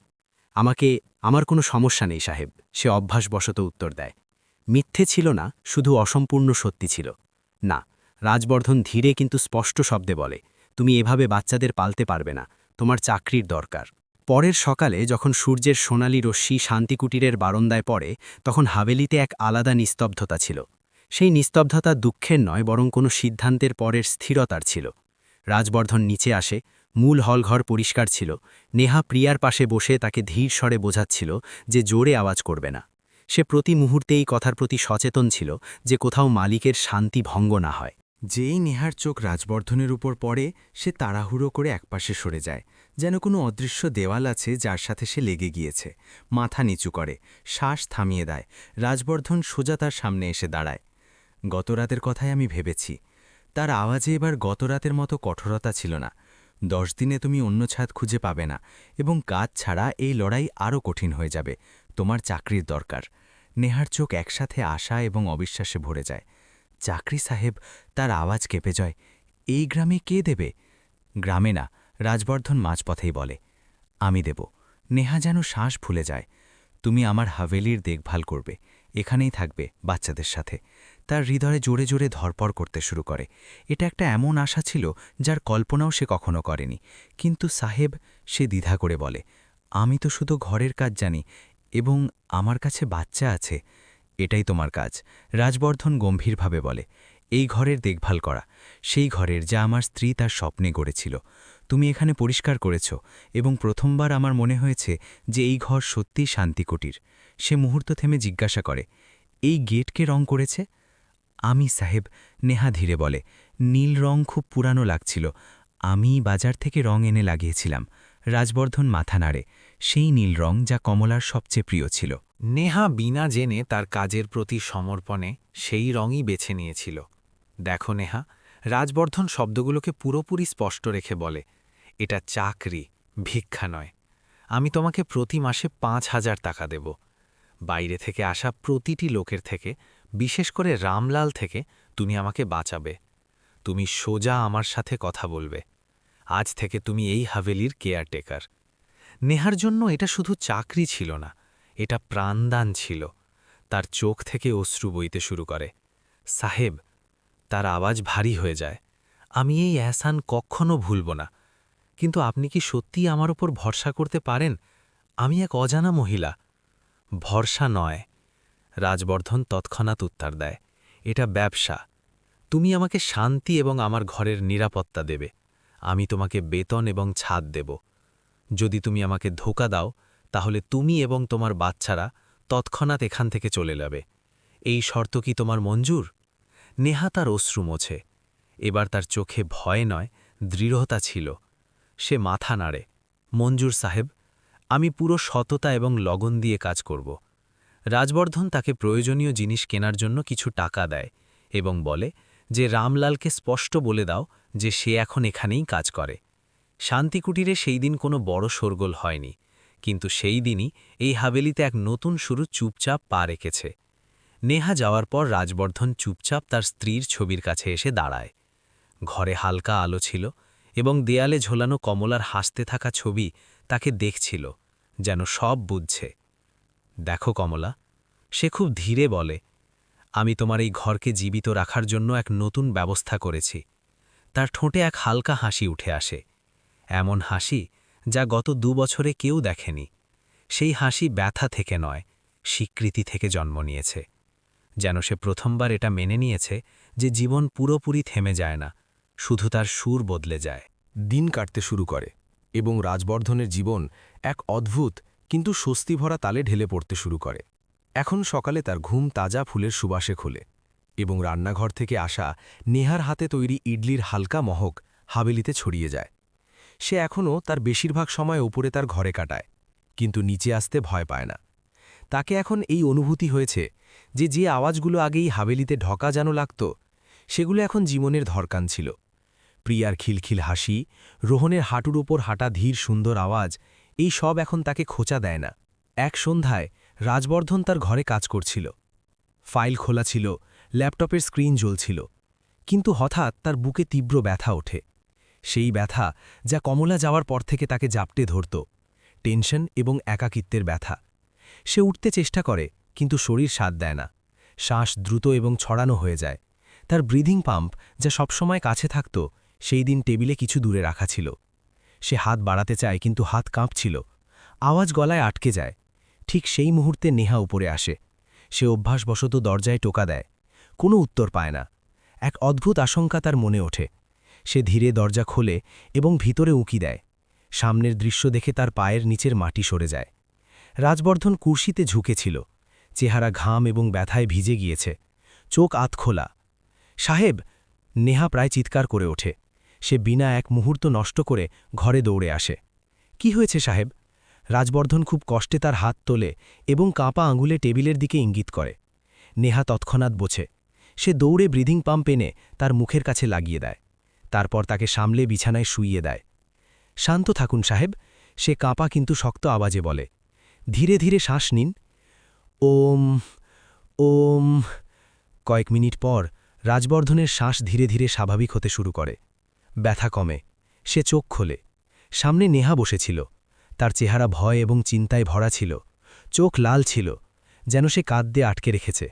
আমার কোনো সমস্যা নেই সাহেব, সে অভ্যাসবশত উত্তর দেয়। মিথ্যে ছিল না, শুধু অসম্পূর্ণ সত্যি ছিল। না, রাজবর্ধন ধীরে কিন্তু স্পষ্ট শব্দে বলে, তুমি এভাবে বাচ্চাদের পালতে পারবে না, তোমার চাকরির দরকার। পরের সকালে যখন সূর্যের সোনালি রশ্মি শান্তিকুটিরের বারান্দায় পড়ে, তখন হাভেলিতে এক আলাদা নিস্তব্ধতা ছিল। সেই নিস্তব্ধতা দুঃখের নয়, বরং কোনো সিদ্ধান্তের পরের স্থিরতার ছিল। রাজবর্ধন নিচে আসে, মূল হলঘর পরিষ্কার ছিল। নেহা প্রিয়ার পাশে বসে তাকে ধীর স্বরে বোঝাচ্ছিল যে জোরে আওয়াজ করবে না। সে প্রতি মুহূর্তে এই কথার প্রতি সচেতন ছিল যে কোথাও মালিকের শান্তি ভঙ্গ না হয়। যেই নেহার চোখ রাজবর্ধনের উপর পড়ে, সে তাড়াহুড়ো করে একপাশে সরে যায়, যেন কোনো অদৃশ্য দেওয়াল আছে যার সাথে সে লেগে গিয়েছে। মাথা নিচু করে, শ্বাস থামিয়ে দেয়। রাজবর্ধন সোজা তার সামনে এসে দাঁড়ায়। গতরাতের কথাই আমি ভেবেছি। তার আওয়াজে এবার গতরাতের মতো কঠোরতা ছিল না। 10 দিনে তুমি অন্য ছাদ খুঁজে পাবে না, এবং কাজ ছাড়া এই লড়াই আরও কঠিন হয়ে যাবে। তোমার চাকরির দরকার। নেহার চোখ একসাথে আশা এবং অবিশ্বাসে ভরে যায়। চাকরি সাহেব, তার আওয়াজ কেঁপে যায়। এই গ্রামে কে দেবে? গ্রামে না, রাজবর্ধন মাঝপথেই বলে, আমি দেব। নেহা যেন শ্বাস ভুলে যায়। তুমি আমার হাভেলির দেখভাল করবে, এখানেই থাকবে বাচ্চাদের সাথে। তার হৃদয়ে জোরে জোরে ধরপড় করতে শুরু করে। এটা একটা এমন আশা ছিল যার কল্পনাও সে কখনো করেনি। কিন্তু সাহেব, সে দ্বিধা করে বলে, আমি তো শুধু ঘরের কাজ জানি, এবং আমার কাছে বাচ্চা আছে। এটাই তোমার কাজ, রাজবর্ধন গম্ভীরভাবে বলে। এই ঘরের দেখভাল করা, সেই ঘরের যা আমার স্ত্রী তার স্বপ্নে গড়েছিল। তুমি এখানে পরিষ্কার করেছ, এবং প্রথমবার আমার মনে হয়েছে যে এই ঘর সত্যিই শান্তিকুটির। সে মুহূর্ত থেমে জিজ্ঞাসা করে, এই গেটকে রং করেছে? আমি সাহেব, নেহা ধীরে বলে। নীল রং খুব পুরানো লাগছিল, আমি বাজার থেকে রং এনে লাগিয়েছিলাম। রাজবর্ধন মাথা নাড়ে। সেই নীল রং যা কমলার সবচেয়ে প্রিয় ছিল। নেহা বিনা জেনে তার কাজের প্রতি সমর্পণে সেই রঙই বেছে নিয়েছিল। দেখো নেহা, রাজবর্ধন শব্দগুলোকে পুরোপুরি স্পষ্ট রেখে বলে, এটা চাকরি, ভিক্ষা নয়। আমি তোমাকে প্রতি মাসে 5,000 টাকা দেব। বাইরে থেকে আসা প্রতিটি লোকের থেকে, বিশেষ করে রামলাল থেকে, তুমি আমাকে বাঁচাবে। তুমি সোজা আমার সাথে কথা বলবে। আজ থেকে তুমি এই হাভেলির কেয়ারটেকার। নেহার জন্য এটা শুধু চাকরি ছিল না, এটা প্রাণদান ছিল। তার চোখ থেকে অশ্রু বইতে শুরু করে। সাহেব, তার আওয়াজ ভারী হয়ে যায়। আমি এই এহসান কখনো ভুলব না। কিন্তু আপনি কি সত্যিই আমার ওপর ভরসা করতে পারেন? আমি এক অজানা মহিলা। ভরসা নয়, রাজবর্ধন তৎক্ষণাৎ উত্তর দেয়। এটা ব্যবসা। তুমি আমাকে শান্তি এবং আমার ঘরের নিরাপত্তা দেবে। আমি তোমাকে বেতন এবং ছাদ দেব। যদি তুমি আমাকে ধোঁকা দাও, তাহলে তুমি এবং তোমার বাচ্চারা তৎক্ষণাৎ এখান থেকে চলে যাবে। এই শর্ত কি তোমার মঞ্জুর? নেহা তার অশ্রু মোছে। এবার তার চোখে ভয় নয়, দৃঢ়তা ছিল। সে মাথা নাড়ে। মঞ্জুর সাহেব, আমি পুরো সততা এবং লগন দিয়ে কাজ করব। রাজবর্ধন তাকে প্রয়োজনীয় জিনিস কেনার জন্য কিছু টাকা দেয় এবং বলে যে রামলালকে স্পষ্ট বলে দাও যে সে এখন এখানেই কাজ করে। শান্তিকুটিরে সেই দিন কোনো বড় শোরগোল হয়নি, কিন্তু সেই দিনই এই হাভেলিতে এক নতুন শুরু চুপচাপ পা রেখেছে। নেহা যাওয়ার পর রাজবর্ধন চুপচাপ তার স্ত্রীর ছবির কাছে এসে দাঁড়ায়। ঘরে হালকা আলো ছিল এবং দেয়ালে ঝোলানো কমলার হাসতে থাকা ছবি তাকে দেখছিল, যেন সব বুঝছে। দেখো কমলা, সে খুব ধীরে বলে, আমি তোমার এই ঘরকে জীবিত রাখার জন্য এক নতুন ব্যবস্থা করেছি। তার ঠোঁটে এক হালকা হাসি উঠে আসে, এমন হাসি যা গত 2 বছরে কেউ দেখেনি। সেই হাসি ব্যথা থেকে নয়, স্বীকৃতি থেকে জন্ম নিয়েছে। যেন সে প্রথমবার এটা মেনে নিয়েছে যে জীবন পুরোপুরি থেমে যায় না, শুধু তার সুর বদলে যায়। দিন কাটতে শুরু করে এবং রাজবর্ধনের জীবন এক অদ্ভুত কিন্তু স্বস্তিভরা তালে ঢেলে পড়তে শুরু করে। এখন সকালে তার ঘুম তাজা ফুলের সুবাসে খোলে এবং রান্নাঘর থেকে আসা নেহার হাতে তৈরি ইডলির হালকা মহক হাভেলিতে ছড়িয়ে যায়। সে এখনও তার বেশিরভাগ সময় ওপরে তার ঘরে কাটায়, কিন্তু নিচে আসতে ভয় পায় না। তাকে এখন এই অনুভূতি হয়েছে যে আওয়াজগুলো আগেই হাভেলিতে ঢকা যেন লাগত, সেগুলো এখন জীবনের ধরকান ছিল। প্রিয়ার খিলখিল হাসি, রোহনের হাঁটুর ওপর হাঁটা ধীর সুন্দর আওয়াজ, এই সব এখন তাকে খোঁচা দেয় না। এক সন্ধ্যায় রাজবর্ধন তার ঘরে কাজ করছিল। ফাইল খোলা ছিল, ল্যাপটপের স্ক্রিন জ্বলছিল, কিন্তু হঠাৎ তার বুকে তীব্র ব্যথা ওঠে। সেই ব্যথা যা কমলা যাওয়ার পর থেকে তাকে জাপটে ধরত, টেনশন এবং একাকিত্বের ব্যথা। সে উঠতে চেষ্টা করে, কিন্তু শরীর সাথ দেয় না। শ্বাস দ্রুত এবং ছড়ানো হয়ে যায়। তার ব্রিদিং পাম্প, যা সবসময় কাছে থাকত, সেই দিন টেবিলে কিছু দূরে রাখা ছিল। সে হাত বাড়াতে চায়, কিন্তু হাত কাঁপছিল। আওয়াজ গলায় আটকে যায়। ঠিক সেই মুহূর্তে নেহা উপরে আসে। সে অভ্যাসবশত দরজায় টোকা দেয়, কোনো উত্তর পায় না। এক অদ্ভুত আশঙ্কা তার মনে ওঠে। সে ধীরে দরজা খোলে এবং ভিতরে উঁকি দেয়। সামনের দৃশ্য দেখে তার পায়ের নিচের মাটি সরে যায়। রাজবর্ধন কুর্সিতে ঝুঁকেছিল, চেহারা ঘাম এবং ব্যথায় ভিজে গিয়েছে, চোখ আধখোলা। সাহেব! নেহা প্রায় চিৎকার করে ওঠে। সে বিনা এক মুহূর্ত নষ্ট করে ঘরে দৌড়ে আসে। কি হয়েছে সাহেব? রাজবর্ধন খুব কষ্টে তার হাত তোলে এবং কাঁপা আঙুলে টেবিলের দিকে ইঙ্গিত করে। নেহা তৎক্ষণাৎ বোঝে। সে দৌড়ে ব্রিদিং পাম্প এনে তার মুখের কাছে লাগিয়ে দেয়। তারপর তাকে সামলে বিছানায় শুইয়ে দেয়। শান্ত থাকুন সাহেব, সে কাঁপা কিন্তু শক্ত আওয়াজে বলে। ধীরে ধীরে শ্বাস নিন। ওম ওম। কয়েক মিনিট পর রাজবর্ধনের শ্বাস ধীরে ধীরে স্বাভাবিক হতে শুরু করে। ব্যথা কমে। সে চোখ খোলে। সামনে নেহা বসেছিল। তার চেহারা ভয় এবং চিন্তায় ভরা ছিল। চোখ লাল ছিল, যেন সে কাঁদতে আটকে রেখেছে।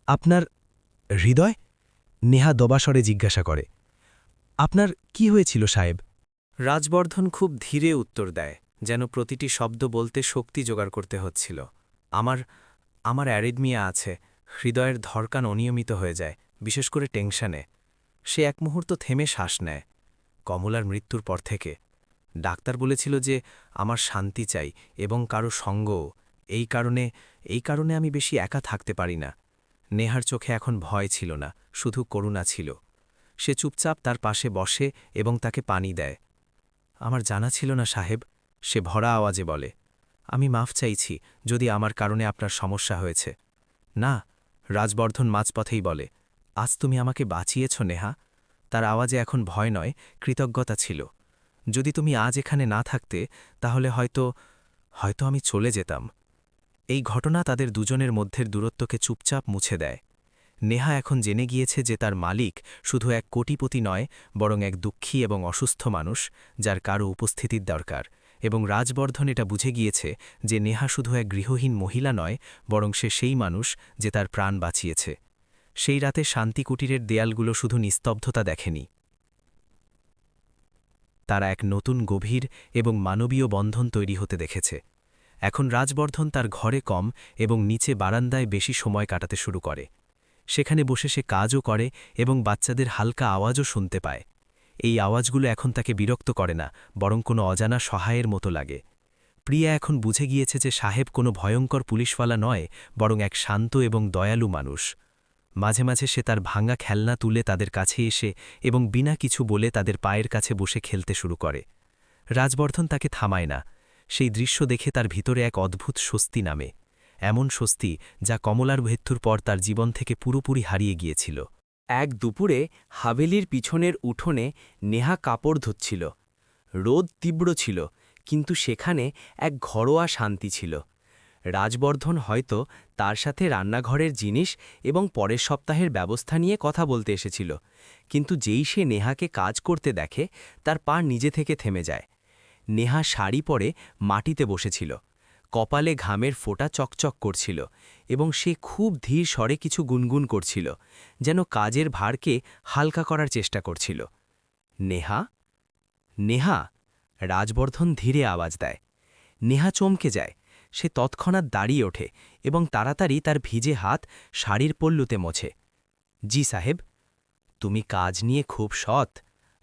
আপনার হৃদয়? নেহা দবাস্বরে জিজ্ঞাসা করে। আপনার কি হয়েছিল সাহেব? রাজবর্ধন খুব ধীরে উত্তর দেয়, যেন প্রতিটি শব্দ বলতে শক্তি জোগাড় করতে হচ্ছিল। আমার অ্যারিদমিয়া আছে, হৃদয়ের ধড়কান অনিয়মিত হয়ে যায়, বিশেষ করে টেনশনে। সে এক মুহূর্ত থেমে শ্বাস নেয়। কমলার মৃত্যুর পর থেকে ডাক্তার বলেছিল যে আমার শান্তি চাই এবং কারো সঙ্গও। এই কারণে আমি বেশি একা থাকতে পারি না। নেহার চোখে এখন ভয় ছিল না, শুধু করুণা ছিল। সে চুপচাপ তার পাশে বসে এবং তাকে পানি দেয়। আমার জানা ছিল না সাহেব, সে ভরা আওয়াজে বলে। আমি মাফ চাইছি যদি আমার কারণে আপনার সমস্যা হয়েছে। না, রাজবর্ধন মাঝপথেই বলে, আজ তুমি আমাকে বাঁচিয়েছ নেহা। তার আওয়াজে এখন ভয় নয়, কৃতজ্ঞতা ছিল। যদি তুমি আজ এখানে না থাকতে, তাহলে হয়তো আমি চলে যেতাম। এই ঘটনা তাদের দুজনের মধ্যের দূরত্বকে চুপচাপ মুছে দেয়। নেহা এখন জেনে গিয়েছে যে তার মালিক শুধু এক কোটিপতি নয়, বরং এক দুঃখী এবং অসুস্থ মানুষ, যার কারো উপস্থিতির দরকার। এবং রাজবর্ধন এটা বুঝে গিয়েছে যে নেহা শুধু এক গৃহহীন মহিলা নয়, বরং সে সেই মানুষ যে তার প্রাণ বাঁচিয়েছে। সেই রাতে শান্তি কুটিরের দেয়ালগুলো শুধু নিস্তব্ধতা দেখেনি, তারা এক নতুন গভীর এবং মানবীয় বন্ধন তৈরি হতে দেখেছে। এখন রাজবর্ধন তার ঘরে কম এবং নিচে বারান্দায় বেশি সময় কাটাতে শুরু করে। সেখানে বসে সে কাজও করে এবং বাচ্চাদের হালকা আওয়াজও শুনতে পায়। এই আওয়াজগুলো এখন তাকে বিরক্ত করে না, বরং কোনো অজানা সহায়ের মতো লাগে। প্রিয়া এখন বুঝে গিয়েছে যে সাহেব কোনো ভয়ঙ্কর পুলিশওয়ালা নয়, বরং এক শান্ত এবং দয়ালু মানুষ। মাঝে মাঝে সে তার ভাঙা খেলনা তুলে তাদের কাছে এসে এবং বিনা কিছু বলে তাদের পায়ের কাছে বসে খেলতে শুরু করে। রাজবর্ধন তাকে থামায় না। সেই দৃশ্য দেখে তার ভিতরে এক অদ্ভুত স্বস্তি নামে, এমন স্বস্তি যা কমলার মৃত্যুর পর তার জীবন থেকে পুরোপুরি হারিয়ে গিয়েছিল। এক দুপুরে হাভেলির পিছনের উঠোনে নেহা কাপড় ধুচ্ছিল। রোদ তীব্র ছিল, কিন্তু সেখানে এক ঘরোয়া শান্তি ছিল। রাজবর্ধন হয়তো তার সাথে রান্নাঘরের জিনিস এবং পরের সপ্তাহের ব্যবস্থা নিয়ে কথা বলতে এসেছিল, কিন্তু যেই সে নেহাকে কাজ করতে দেখে তার পা নিজে থেকে থেমে যায়। নেহা শাড়ি পরে মাটিতে বসেছিল, কপালে ঘামের ফোঁটা চকচক করছিল এবং সে খুব ধীর স্বরে কিছু গুনগুন করছিল, যেন কাজের ভারকে হালকা করার চেষ্টা করছিল। নেহা, নেহা, রাজবর্ধন ধীরে আওয়াজ দেয়। নেহা চমকে যায়। সে তৎক্ষণাৎ দাঁড়িয়ে ওঠে এবং তাড়াতাড়ি তার ভিজে হাত শাড়ির পল্লুতে মোছে। জি সাহেব। তুমি কাজ নিয়ে খুব সৎ,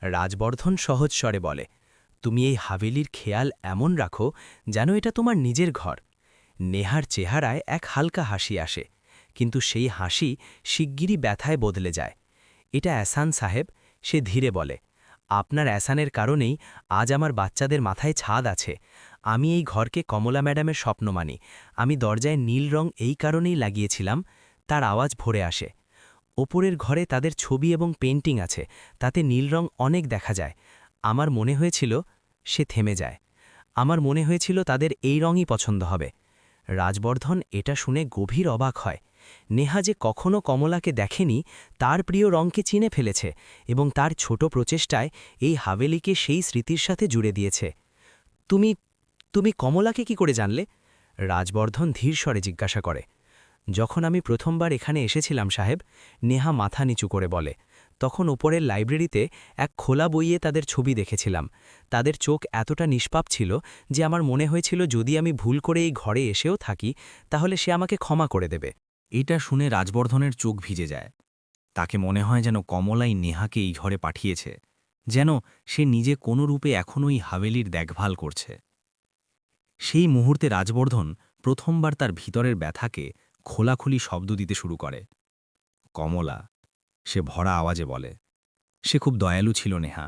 রাজবর্ধন সহজ স্বরে বলে। তুমি এই হাভেলির খেয়াল এমন রাখো যেন এটা তোমার নিজের ঘর। নেহার চেহারায় এক হালকা হাসি আসে, কিন্তু সেই হাসি শিগগিরই ব্যথায় বদলে যায়। এটা এহসান সাহেব, সে ধীরে বলে। আপনার এহসানের কারণেই আজ আমার বাচ্চাদের মাথায় ছাদ আছে। আমি এই ঘরকে কমলা ম্যাডামের স্বপ্ন মানি। আমি দরজায় নীল রং এই কারণেই লাগিয়েছিলাম। তার আওয়াজ ভরে আসে। ওপরের ঘরে তাদের ছবি এবং পেন্টিং আছে, তাতে নীল রং অনেক দেখা যায়। আমার মনে হয়েছিল, সে থেমে যায়। আমার মনে হয়েছিল তাদের এই রঙই পছন্দ হবে। রাজবর্ধন এটা শুনে গভীর অবাক হয়। নেহা যে কখনো কমলাকে দেখেনি, তার প্রিয় রঙকে চিনে ফেলেছে এবং তার ছোট প্রচেষ্টায় এই হাভেলিকে সেই স্মৃতির সাথে জুড়ে দিয়েছে। তুমি তুমি কমলাকে কি করে জানলে? রাজবর্ধন ধীর স্বরে জিজ্ঞাসা করে। যখন আমি প্রথমবার এখানে এসেছিলাম সাহেব, নেহা মাথা নিচু করে বলে, তখন ওপরের লাইব্রেরিতে এক খোলা বইয়ে তাদের ছবি দেখেছিলাম। তাদের চোখ এতটা নিষ্পাপ ছিল যে আমার মনে হয়েছিল যদি আমি ভুল করে এই ঘরে এসেও থাকি তাহলে সে আমাকে ক্ষমা করে দেবে। এটা শুনে রাজবর্ধনের চোখ ভিজে যায়। তাকে মনে হয় যেন কমলাই নেহাকে এই ঘরে পাঠিয়েছে, যেন সে নিজে কোনো রূপে এখনই হাভেলির দেখভাল করছে। সেই মুহূর্তে রাজবর্ধন প্রথমবার তার ভিতরের ব্যথাকে খোলাখুলি শব্দ দিতে শুরু করে। কমলা, সে ভরা আওয়াজে বলে। সে খুব দয়ালু ছিল নেহা।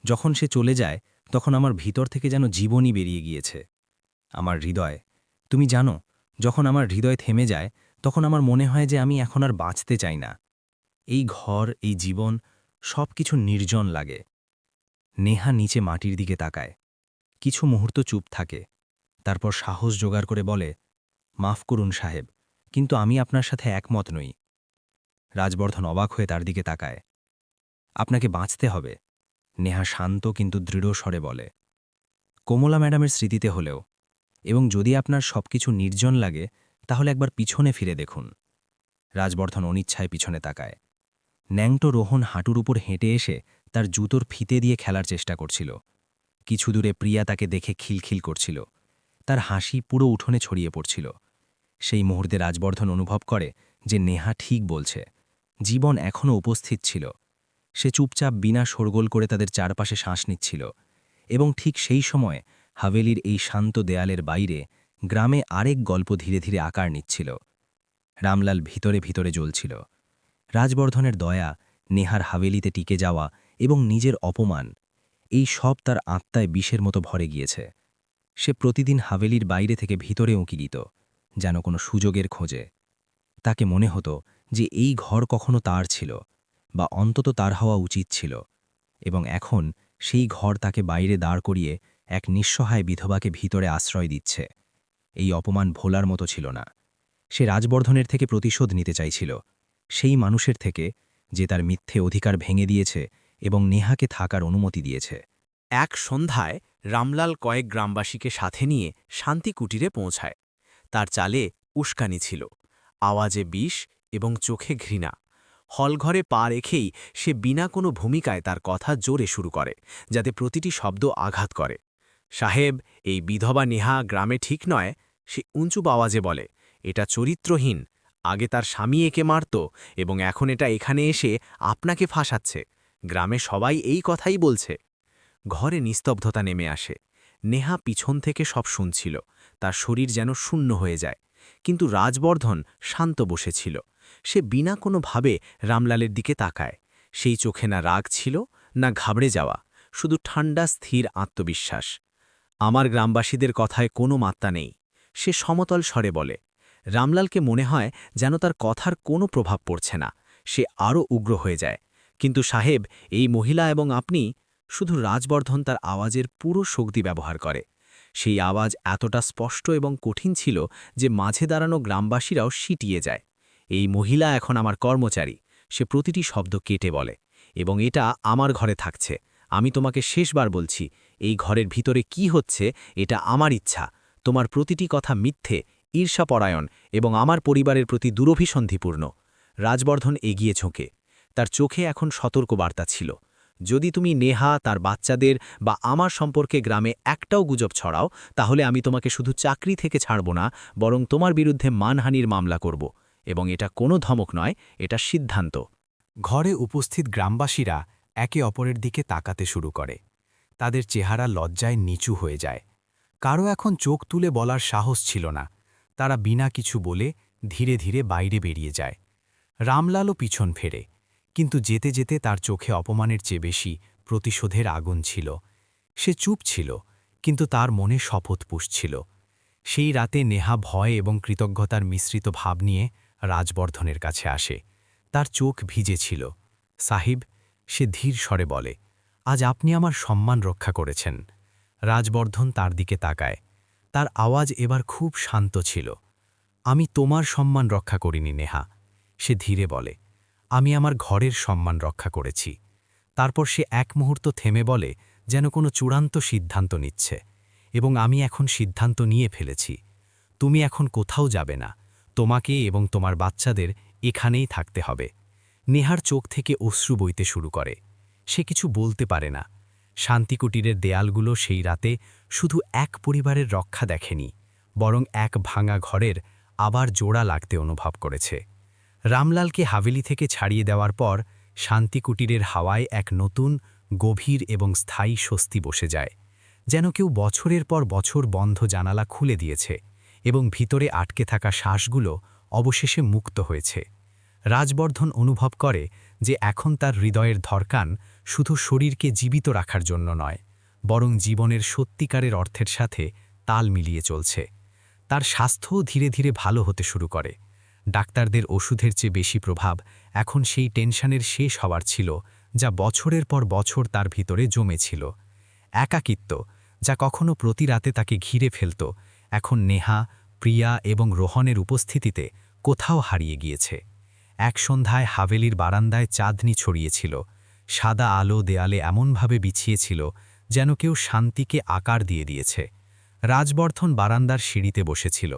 যখন সে চলে যায় তখন আমার ভিতর থেকে যেন জীবনই বেরিয়ে গিয়েছে। আমার হৃদয়, তুমি জানো, যখন আমার হৃদয় থেমে যায় তখন আমার মনে হয় যে আমি এখন আর বাঁচতে চাই না। এই ঘর, এই জীবন, সব কিছু নির্জন লাগে। নেহা নিচে মাটির দিকে তাকায়, কিছু মুহূর্ত চুপ থাকে, তারপর সাহস জোগাড় করে বলে, মাফ করুন সাহেব, কিন্তু আমি আপনার সাথে একমত নই। রাজবর্ধন অবাক হয়ে তার দিকে তাকায়। আপনাকে বাঁচতে হবে, নেহা শান্ত কিন্তু দৃঢ় স্বরে বলে। কমলা ম্যাডামের স্মৃতিতে হলেও, এবং যদি আপনার সবকিছু নির্জন লাগে তাহলে একবার পিছনে ফিরে দেখুন। রাজবর্ধন অনিচ্ছায় পিছনে তাকায়। ন্যাংটো রোহন হাঁটুর উপর হেঁটে এসে তার জুতোর ফিতে দিয়ে খেলার চেষ্টা করছিল। কিছু দূরে প্রিয়া তাকে দেখে খিলখিল করছিল। তার হাসি পুরো উঠোনে ছড়িয়ে পড়ছিল। সেই মুহূর্তে রাজবর্ধন অনুভব করে যে নেহা ঠিক বলছে, জীবন এখনও উপস্থিত ছিল। সে চুপচাপ বিনা শোরগোল করে তাদের চারপাশে শ্বাস নিচ্ছিল, এবং ঠিক সেই সময় হাভেলির এই শান্ত দেয়ালের বাইরে গ্রামে আরেক গল্প ধীরে ধীরে আকার নিচ্ছিল। রামলাল ভিতরে ভিতরে জ্বলছিল। রাজবর্ধনের দয়া, নেহার হাভেলিতে টিকে যাওয়া এবং নিজের অপমান, এই সব তার আত্মায় বিষের মতো ভরে গিয়েছে। সে প্রতিদিন হাভেলির বাইরে থেকে ভিতরে উঁকি দিত, যেন কোনো সুযোগের খোঁজে। তাকে মনে হতো যে এই ঘর কখনো তার ছিল, বা অন্তত তার হওয়া উচিত ছিল, এবং এখন সেই ঘর তাকে বাইরে দাঁড় করিয়ে এক নিঃসহায় বিধবাকে ভিতরে আশ্রয় দিচ্ছে। এই অপমান ভোলার মতো ছিল না। সে রাজবর্ধনের থেকে প্রতিশোধ নিতে চাইছিল। সেই মানুষের থেকে যে তার মিথ্যে অধিকার ভেঙে দিয়েছে এবং নেহাকে থাকার অনুমতি দিয়েছে। এক সন্ধ্যায় রামলাল কয়েক গ্রামবাসীকে সাথে নিয়ে শান্তি কুটিরে পৌঁছায়। তার চালে উস্কানি ছিল, আওয়াজে বিষ এবং চোখে ঘৃণা। হলঘরে পা রেখেই সে বিনা কোনো ভূমিকায় তার কথা জোরে শুরু করে, যাতে প্রতিটি শব্দ আঘাত করে। সাহেব, এই বিধবা নেহা গ্রামে ঠিক নয়, সে উঁচু আওয়াজে বলে। এটা চরিত্রহীন। আগে তার স্বামী একে মারত এবং এখন এটা এখানে এসে আপনাকে ফাঁসাচ্ছে। গ্রামে সবাই এই কথাই বলছে। ঘরে নিস্তব্ধতা নেমে আসে। নেহা পিছন থেকে সব শুনছিল, তার শরীর যেন শূন্য হয়ে যায়। কিন্তু রাজবর্ধন শান্ত বসেছিল। সে বিনা কোনোভাবে রামলালের দিকে তাকায়। সেই চোখে না রাগ ছিল, না ঘাবড়ে যাওয়া, শুধু ঠান্ডা স্থির আত্মবিশ্বাস। আমার গ্রামবাসীদের কথায় কোনো মাত্রা নেই, সে সমতল স্বরে বলে। রামলালকে মনে হয় যেন তার কথার কোনো প্রভাব পড়ছে না। সে আরও উগ্র হয়ে যায়। কিন্তু সাহেব, এই মহিলা এবং আপনি। শুধু রাজবর্ধন তার আওয়াজের পুরো শক্তি ব্যবহার করে। সেই আওয়াজ এতটা স্পষ্ট এবং কঠিন ছিল যে মাঝে দাঁড়ানো গ্রামবাসীরাও সিটিয়ে যায়। এই মহিলা এখন আমার কর্মচারী, সে প্রতিটি শব্দ কেটে বলে। এবং এটা আমার ঘরে থাকছে। আমি তোমাকে শেষবার বলছি, এই ঘরের ভিতরে কি হচ্ছে এটা আমার ইচ্ছা। তোমার প্রতিটি কথা মিথ্যে, ঈর্ষাপরায়ণ এবং আমার পরিবারের প্রতি দুরভিসন্ধিপূর্ণ। রাজবর্ধন এগিয়ে ঝোঁকে। তার চোখে এখন সতর্ক বার্তা ছিল। যদি তুমি নেহা, তার বাচ্চাদের বা আমার সম্পর্কে গ্রামে একটাও গুজব ছড়াও, তাহলে আমি তোমাকে শুধু চাকরি থেকে ছাড়ব না, বরং তোমার বিরুদ্ধে মানহানির মামলা করব। এবং এটা কোনো ধমক নয়, এটা সিদ্ধান্ত। ঘরে উপস্থিত গ্রামবাসীরা একে অপরের দিকে তাকাতে শুরু করে। তাদের চেহারা লজ্জায় নিচু হয়ে যায়। কারো এখন চোখ তুলে বলার সাহস ছিল না। তারা বিনা কিছু বলে ধীরে ধীরে বাইরে বেরিয়ে যায়। রামলালও পিছন ফেরে, কিন্তু যেতে যেতে তার চোখে অপমানের চেয়ে বেশি প্রতিশোধের আগুন ছিল। সে চুপ ছিল, কিন্তু তার মনে শপথ পুষছিল। সেই রাতে নেহা ভয় এবং কৃতজ্ঞতার মিশ্রিত ভাব নিয়ে রাজবর্ধনের কাছে আসে। তার চোখ ভিজে ছিল। সাহিব, সে ধীর স্বরে বলে, আজ আপনি আমার সম্মান রক্ষা করেছেন। রাজবর্ধন তার দিকে তাকায়। তার আওয়াজ এবার খুব শান্ত ছিল। আমি তোমার সম্মান রক্ষা করিনি নেহা, সে ধীরে বলে। আমি আমার ঘরের সম্মান রক্ষা করেছি। তারপর সে এক মুহূর্ত থেমে বলে, যেন কোনো চূড়ান্ত সিদ্ধান্ত নিচ্ছে। এবং আমি এখন সিদ্ধান্ত নিয়ে ফেলেছি। তুমি এখন কোথাও যাবে না। তোমাকে এবং তোমার বাচ্চাদের এখানেই থাকতে হবে। নেহার চোখ থেকে অশ্রু বইতে শুরু করে। সে কিছু বলতে পারে না। শান্তিকুটিরের দেয়ালগুলো সেই রাতে শুধু এক পরিবারের রক্ষা দেখেনি, বরং এক ভাঙা ঘরের আবার জোড়া লাগতে অনুভব করেছে। রামলালকে হাভেলি থেকে ছাড়িয়ে দেওয়ার পর শান্তিকুটিরের হাওয়ায় এক নতুন, গভীর এবং স্থায়ী স্বস্তি বসে যায়। যেন কেউ বছরের পর বছর বন্ধ জানালা খুলে দিয়েছে এবং ভিতরে আটকে থাকা শ্বাসগুলো অবশেষে মুক্ত হয়েছে। রাজবর্ধন অনুভব করে যে এখন তার হৃদয়ের ধড়কান শুধু শরীরকে জীবিত রাখার জন্য নয়, বরং জীবনের সত্যিকারের অর্থের সাথে তাল মিলিয়ে চলছে। তার স্বাস্থ্যও ধীরে ধীরে ভালো হতে শুরু করে। ডাক্তারদের ওষুধের চেয়ে বেশি প্রভাব এখন সেই টেনশনের শেষ হওয়ার ছিল, যা বছরের পর বছর তার ভিতরে জমেছিল। একাকিত্ব, যা কখনো প্রতি রাতে তাকে ঘিরে ফেলত, এখন নেহা, প্রিয়া এবং রোহনের উপস্থিতিতে কোথাও হারিয়ে গিয়েছে। এক সন্ধ্যায় হাভেলির বারান্দায় চাঁদনি ছড়িয়েছিল। সাদা আলো দেয়ালে এমনভাবে বিছিয়েছিল যেন কেউ শান্তিকে আকার দিয়ে দিয়েছে। রাজবর্ধন বারান্দার সিঁড়িতে বসেছিল।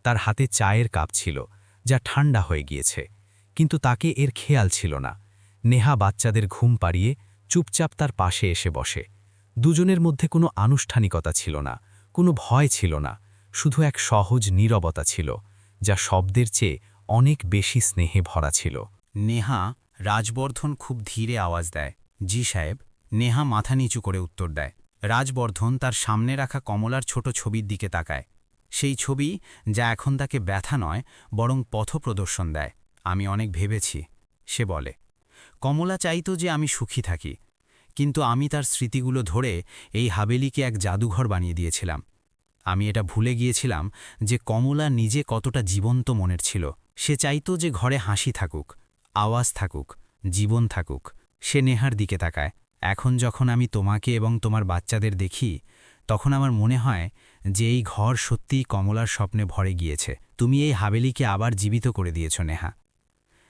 তার হাতে চায়ের কাপ ছিল, যা ঠান্ডা হয়ে গিয়েছে, কিন্তু তাকে এর খেয়াল ছিল না। নেহা বাচ্চাদের ঘুম পাড়িয়ে চুপচাপ তার পাশে এসে বসে। দুজনের মধ্যে কোনো আনুষ্ঠানিকতা ছিল না, কোনো ভয় ছিল না, শুধু এক সহজ নীরবতা ছিল, যা শব্দের চেয়ে অনেক বেশি স্নেহে ভরা ছিল। নেহা, রাজবর্ধন খুব ধীরে আওয়াজ দেয়, জি সাহেব। নেহা মাথা নিচু করে উত্তর দেয়। রাজবর্ধন তার সামনে রাখা কমলার ছোট ছবির দিকে তাকায়। সেই ছবি, যা এখন তাকে ব্যথা নয়, বরং পথপ্রদর্শন দেয়। আমি অনেক ভেবেছি, সে বলে। কমলা চাইতো যে আমি সুখী থাকি, কিন্তু আমি তার স্মৃতিগুলো ধরে এই হাভেলিকে এক জাদুঘর বানিয়ে দিয়েছিলাম। আমি এটা ভুলে গিয়েছিলাম যে কমলা নিজে কতটা জীবন্ত মনের ছিল। সে চাইতো যে ঘরে হাসি থাকুক, আওয়াজ থাকুক, জীবন থাকুক। সে নেহার দিকে তাকায়। এখন যখন আমি তোমাকে এবং তোমার বাচ্চাদের দেখি, তখন আমার মনে হয় যে এই ঘর সত্যিই কমলার স্বপ্নে ভরে গিয়েছে। তুমি এই হাভেলিকে আবার জীবিত করে দিয়েছ নেহা।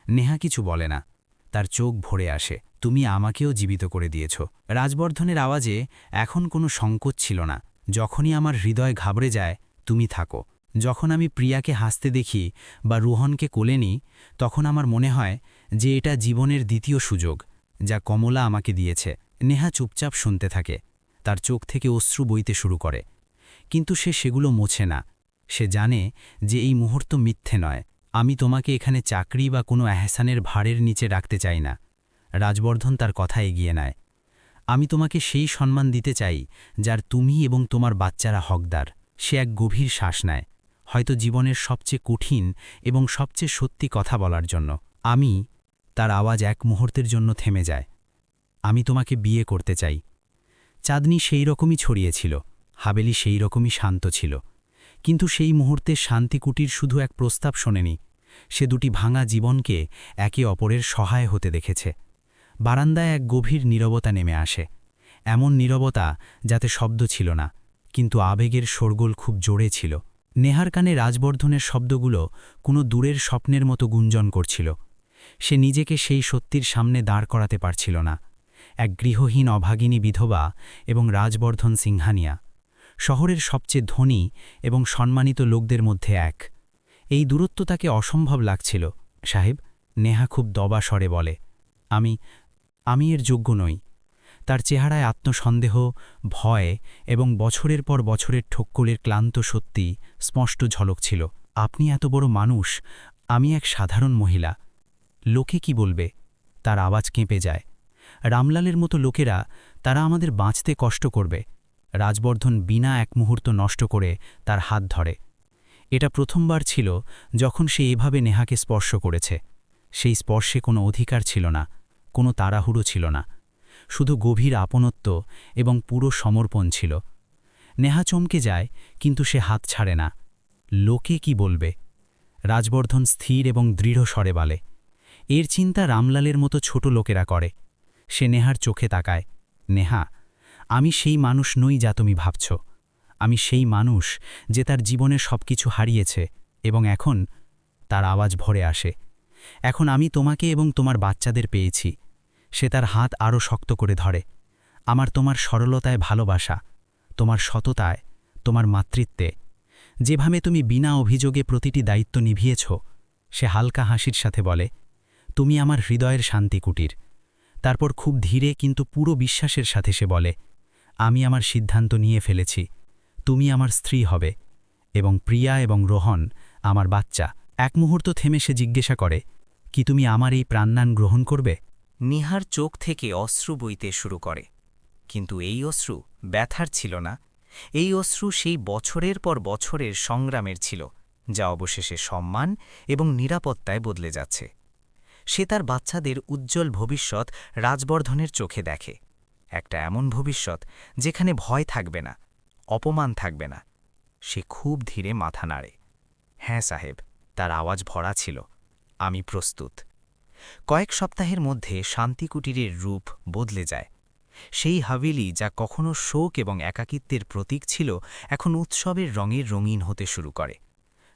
নেহা কিছু বলে না। তার চোখ ভরে আসে। তুমি আমাকেও জীবিত করে দিয়েছ। রাজবর্ধনের আওয়াজে এখন কোনো সংকোচ ছিল না। যখনই আমার হৃদয় ঘাবড়ে যায়, তুমি থাকো। যখন আমি প্রিয়াকে হাসতে দেখি বা রোহনকে কোলে নিই, তখন আমার মনে হয় যে এটা জীবনের দ্বিতীয় সুযোগ, যা কমলা আমাকে দিয়েছে। নেহা চুপচাপ শুনতে থাকে। তার চোখ থেকে অশ্রু বইতে শুরু করে, কিন্তু সে সেগুলো মোছে না। সে জানে যে এই মুহূর্ত মিথ্যে নয়। আমি তোমাকে এখানে চাকরি বা কোনো এহসানের ভাড়ের নিচে রাখতে চাই না। রাজবর্ধন তার কথা এগিয়ে নেয়। আমি তোমাকে সেই সম্মান দিতে চাই যার তুমি এবং তোমার বাচ্চারা হকদার। সে এক গভীর শ্বাস নেয়, হয়তো জীবনের সবচেয়ে কঠিন এবং সবচেয়ে সত্যি কথা বলার জন্য। আমি, তার আওয়াজ এক মুহূর্তের জন্য থেমে যায়। আমি তোমাকে বিয়ে করতে চাই। চাঁদনি সেই রকমই ছড়িয়েছিল, হাবেলি সেই রকমই শান্ত ছিল। কিন্তু সেই মুহূর্তে শান্তিকুটির শুধু এক প্রস্তাব শোনেনি, সে দুটি ভাঙা জীবনকে একে অপরের সহায় হতে দেখেছে। বারান্দায় এক গভীর নীরবতা নেমে আসে, এমন নীরবতা যাতে শব্দ ছিল না, কিন্তু আবেগের শোরগোল খুব জোরে ছিল। নেহার কানে রাজবর্ধনের শব্দগুলো কোনো দূরের স্বপ্নের মতো গুঞ্জন করছিল। সে নিজেকে সেই সত্যির সামনে দাঁড় করাতে পারছিল না। এক গৃহহীন অভাগিনী বিধবা এবং রাজবর্ধন সিংহানিয়া, শহরের সবচেয়ে ধনী এবং সম্মানিত লোকদের মধ্যে এক। এই দূরত্ব তাকে অসম্ভব লাগছিল। সাহেব, নেহা খুব দবা স্বরে বলে, আমি এর যোগ্য নই। তার চেহারায় আত্মসন্দেহ, ভয় এবং বছরের পর বছরের ঠক্কলের ক্লান্ত সত্যি স্পষ্ট ঝলক ছিল। আপনি এত বড় মানুষ, আমি এক সাধারণ মহিলা। লোকে কি বলবে? তার আওয়াজ কেঁপে যায়। রামলালের মতো লোকেরা, তারা আমাদের বাঁচতে কষ্ট করবে। রাজবর্ধন বিনা এক মুহূর্ত নষ্ট করে তার হাত ধরে। এটা প্রথমবার ছিল যখন সে এভাবে নেহাকে স্পর্শ করেছে। সেই স্পর্শে কোনো অধিকার ছিল না, কোনো তাড়াহুড়ো ছিল না, শুধু গভীর আপনত্ব এবং পুরো সমর্পণ ছিল। নেহা চমকে যায়, কিন্তু সে হাত ছাড়ে না। লোকে কি বলবে? রাজবর্ধন স্থির এবং দৃঢ় স্বরে বলে, এর চিন্তা রামলালের মতো ছোট লোকেরা করে। সে নেহার চোখে তাকায়। নেহা, আমি সেই মানুষ নই যা তুমি ভাবছ। আমি সেই মানুষ যে তার জীবনে সবকিছু হারিয়েছে এবং এখন তার আওয়াজ ভরে আসে। এখন আমি তোমাকে এবং তোমার বাচ্চাদের পেয়েছি। সে তার হাত আরও শক্ত করে ধরে। আমার তোমার সরলতায় ভালোবাসা, তোমার সততায়, তোমার মাতৃত্বে, যেভাবে তুমি বিনা অভিযোগে প্রতিটি দায়িত্ব নিভিয়েছ। সে হালকা হাসির সাথে বলে, তুমি আমার হৃদয়ের শান্তি কুটির। তারপর খুব ধীরে কিন্তু পুরো বিশ্বাসের সাথে সে বলে, আমি আমার সিদ্ধান্ত নিয়ে ফেলেছি। তুমি আমার স্ত্রী হবে এবং প্রিয়া এবং রোহন আমার বাচ্চা। এক মুহূর্ত থেমে সে জিজ্ঞাসা করে, কি তুমি আমার এই প্রাণদান গ্রহণ করবে? নিহার চোখ থেকে অশ্রু বইতে শুরু করে, কিন্তু এই অশ্রু ব্যথার ছিল না। এই অশ্রু সেই বছরের পর বছরের সংগ্রামের ছিল, যা অবশেষে সম্মান এবং নিরাপত্তায় বদলে যাচ্ছে। সে তার বাচ্চাদের উজ্জ্বল ভবিষ্যৎ রাজবর্ধনের চোখে দেখে, একটা এমন ভবিষ্যৎ যেখানে ভয় থাকবে না, অপমান থাকবে না। সে খুব ধীরে মাথা নাড়ে। হ্যাঁ সাহেব, তার আওয়াজ ভরা ছিল, আমি প্রস্তুত। কয়েক সপ্তাহের মধ্যে শান্তিকুটিরের রূপ বদলে যায়। সেই হাভেলি যা কখনো শোক এবং একাকিত্বের প্রতীক ছিল, এখন উৎসবের রঙের রঙিন হতে শুরু করে।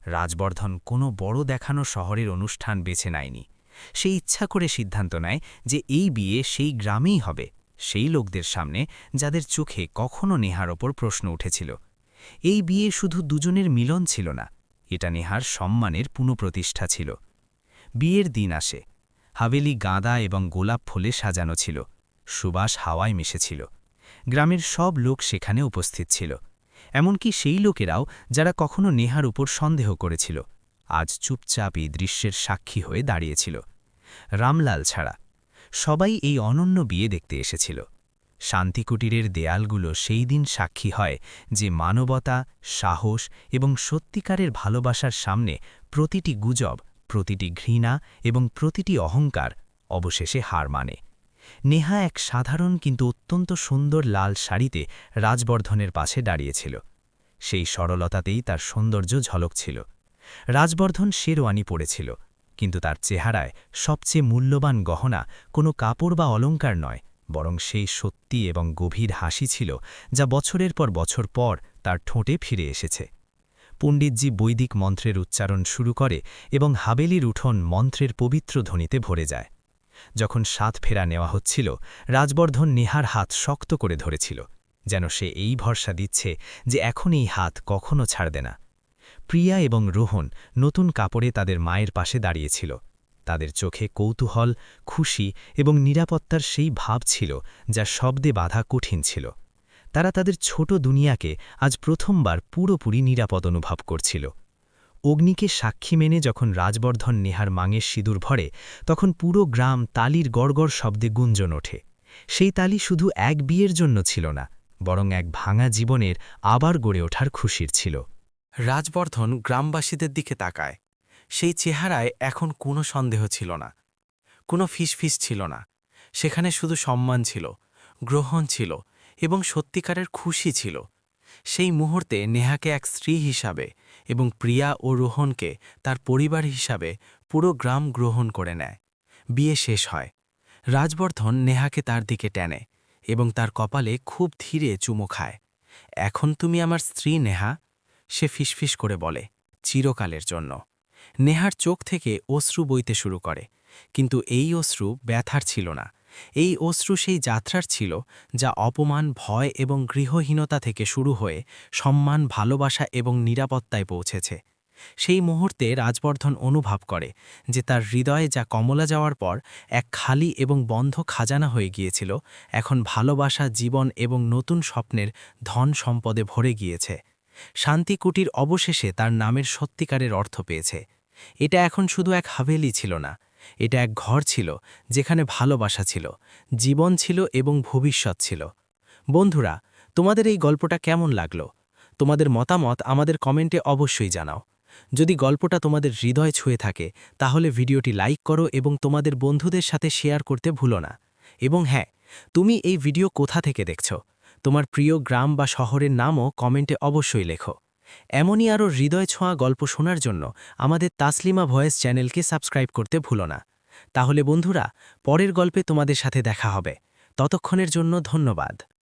রাজবর্ধন কোনো বড় দেখানো শহরের অনুষ্ঠান বেছে নেয়নি। সে ইচ্ছা করে সিদ্ধান্ত নেয় যে এই বিয়ে সেই গ্রামেই হবে, সেই লোকদের সামনে যাদের চোখে কখনো নেহার ওপর প্রশ্ন উঠেছিল। এই বিয়ে শুধু দুজনের মিলন ছিল না, এটা নেহার সম্মানের পুনঃপ্রতিষ্ঠা ছিল। বিয়ের দিন আসে। হাভেলি গাঁদা এবং গোলাপ ফুলে সাজানো ছিল, সুবাস হাওয়ায় মিশেছিল। গ্রামের সব লোক সেখানে উপস্থিত ছিল, এমনকি সেই লোকেরাও যারা কখনো নেহার উপর সন্দেহ করেছিল, আজ চুপচাপ এই দৃশ্যের সাক্ষী হয়ে দাঁড়িয়েছিল। রামলাল ছাড়া সবাই এই অনন্য বিয়ে দেখতে এসেছিল। শান্তিকুটিরের দেয়ালগুলো সেই দিন সাক্ষী হয় যে মানবতা, সাহস এবং সত্যিকারের ভালোবাসার সামনে প্রতিটি গুজব, প্রতিটি ঘৃণা এবং প্রতিটি অহংকার অবশেষে হার মানে। নেহা এক সাধারণ কিন্তু অত্যন্ত সুন্দর লাল শাড়িতে রাজবর্ধনের পাশে দাঁড়িয়েছিল। সেই সরলতাতেই তার সৌন্দর্য ঝলক ছিল। রাজবর্ধন শেরওয়ানি পরেছিল, কিন্তু তার চেহারায় সবচেয়ে মূল্যবান গহনা কোনো কাপড় বা অলংকার নয়, বরং সেই সত্যি এবং গভীর হাসি ছিল যা বছরের পর বছর পর তার ঠোঁটে ফিরে এসেছে। পণ্ডিতজি বৈদিক মন্ত্রের উচ্চারণ শুরু করে এবং হাবেলির উঠোন মন্ত্রের পবিত্র ধ্বনিতে ভরে যায়। যখন 7 ফেরা নেওয়া হচ্ছিল, রাজবর্ধন নেহার হাত শক্ত করে ধরেছিল, যেন সে এই ভরসা দিচ্ছে যে এখন এই হাত কখনো ছাড়বে না। প্রিয়া এবং রোহন নতুন কাপড়ে তাদের মায়ের পাশে দাঁড়িয়েছিল। তাদের চোখে কৌতূহল, খুশি এবং নিরাপত্তার সেই ভাব ছিল যা শব্দে বাধা কঠিন ছিল। তারা তাদের ছোট দুনিয়াকে আজ প্রথমবার পুরোপুরি নিরাপদ অনুভব করছিল। অগ্নিকে সাক্ষী মেনে যখন রাজবর্ধন নেহার মাঙের সিঁদুর ভরে, তখন পুরো গ্রাম তালির গড়গড় শব্দে গুঞ্জন ওঠে। সেই তালি শুধু এক বিয়ের জন্য ছিল না, বরং এক ভাঙা জীবনের আবার গড়ে ওঠার খুশির ছিল। রাজবর্ধন গ্রামবাসীদের দিকে তাকায়। সেই চেহারায় এখন কোনো সন্দেহ ছিল না, কোনো ফিসফিস ছিল না। সেখানে শুধু সম্মান ছিল, গ্রহণ ছিল এবং সত্যিকারের খুশি ছিল। সেই মুহূর্তে নেহাকে এক স্ত্রী হিসাবে এবং প্রিয়া ও রোহনকে তার পরিবার হিসাবে পুরো গ্রাম গ্রহণ করে নেয়। বিয়ে শেষ হয়। রাজবর্ধন নেহাকে তার দিকে টানে এবং তার কপালে খুব ধীরে চুমো খায়। এখন তুমি আমার স্ত্রী নেহা, সে ফিসফিস করে বলে, চিরকালের জন্য। নেহার চোখ থেকে অশ্রু বইতে শুরু করে, কিন্তু এই অশ্রু ব্যথার ছিল না। এই অশ্রু সেই যাত্রার ছিল যা অপমান, ভয় এবং গৃহহীনতা থেকে শুরু হয়ে সম্মান, ভালোবাসা এবং নিরাপত্তায় পৌঁছেছে। সেই মুহূর্তে রাজবর্ধন অনুভব করে যে তার হৃদয়ে যা কমলা যাওয়ার পর এক খালি এবং বন্ধ খাজানা হয়ে গিয়েছিল, এখন ভালোবাসা, জীবন এবং নতুন স্বপ্নের ধন সম্পদে ভরে গিয়েছে। শান্তিকুটির অবশেষে তার নামের সত্যিকারের অর্থ পেয়েছে। এটা এখন শুধু এক হাভেলি ছিল না, এটা এক ঘর ছিল যেখানে ভালোবাসা ছিল, জীবন ছিল এবং ভবিষ্যৎ ছিল। বন্ধুরা, তোমাদের এই গল্পটা কেমন লাগলো? তোমাদের মতামত আমাদের কমেন্টে অবশ্যই জানাও। যদি গল্পটা তোমাদের হৃদয় ছুঁয়ে থাকে, তাহলে ভিডিওটি লাইক করো এবং তোমাদের বন্ধুদের সাথে শেয়ার করতে ভুলো না। এবং হ্যাঁ, তুমি এই ভিডিও কোথা থেকে দেখছো? তোমার প্রিয় গ্রাম বা শহরের নামও কমেন্টে অবশ্যই লেখো। এমনই আরও হৃদয় ছোঁয়া গল্প শোনার জন্য আমাদের তাসলিমা ভয়েস চ্যানেলকে সাবস্ক্রাইব করতে ভুলো না। তাহলে বন্ধুরা, পরের গল্পে তোমাদের সাথে দেখা হবে। ততক্ষণের জন্য ধন্যবাদ।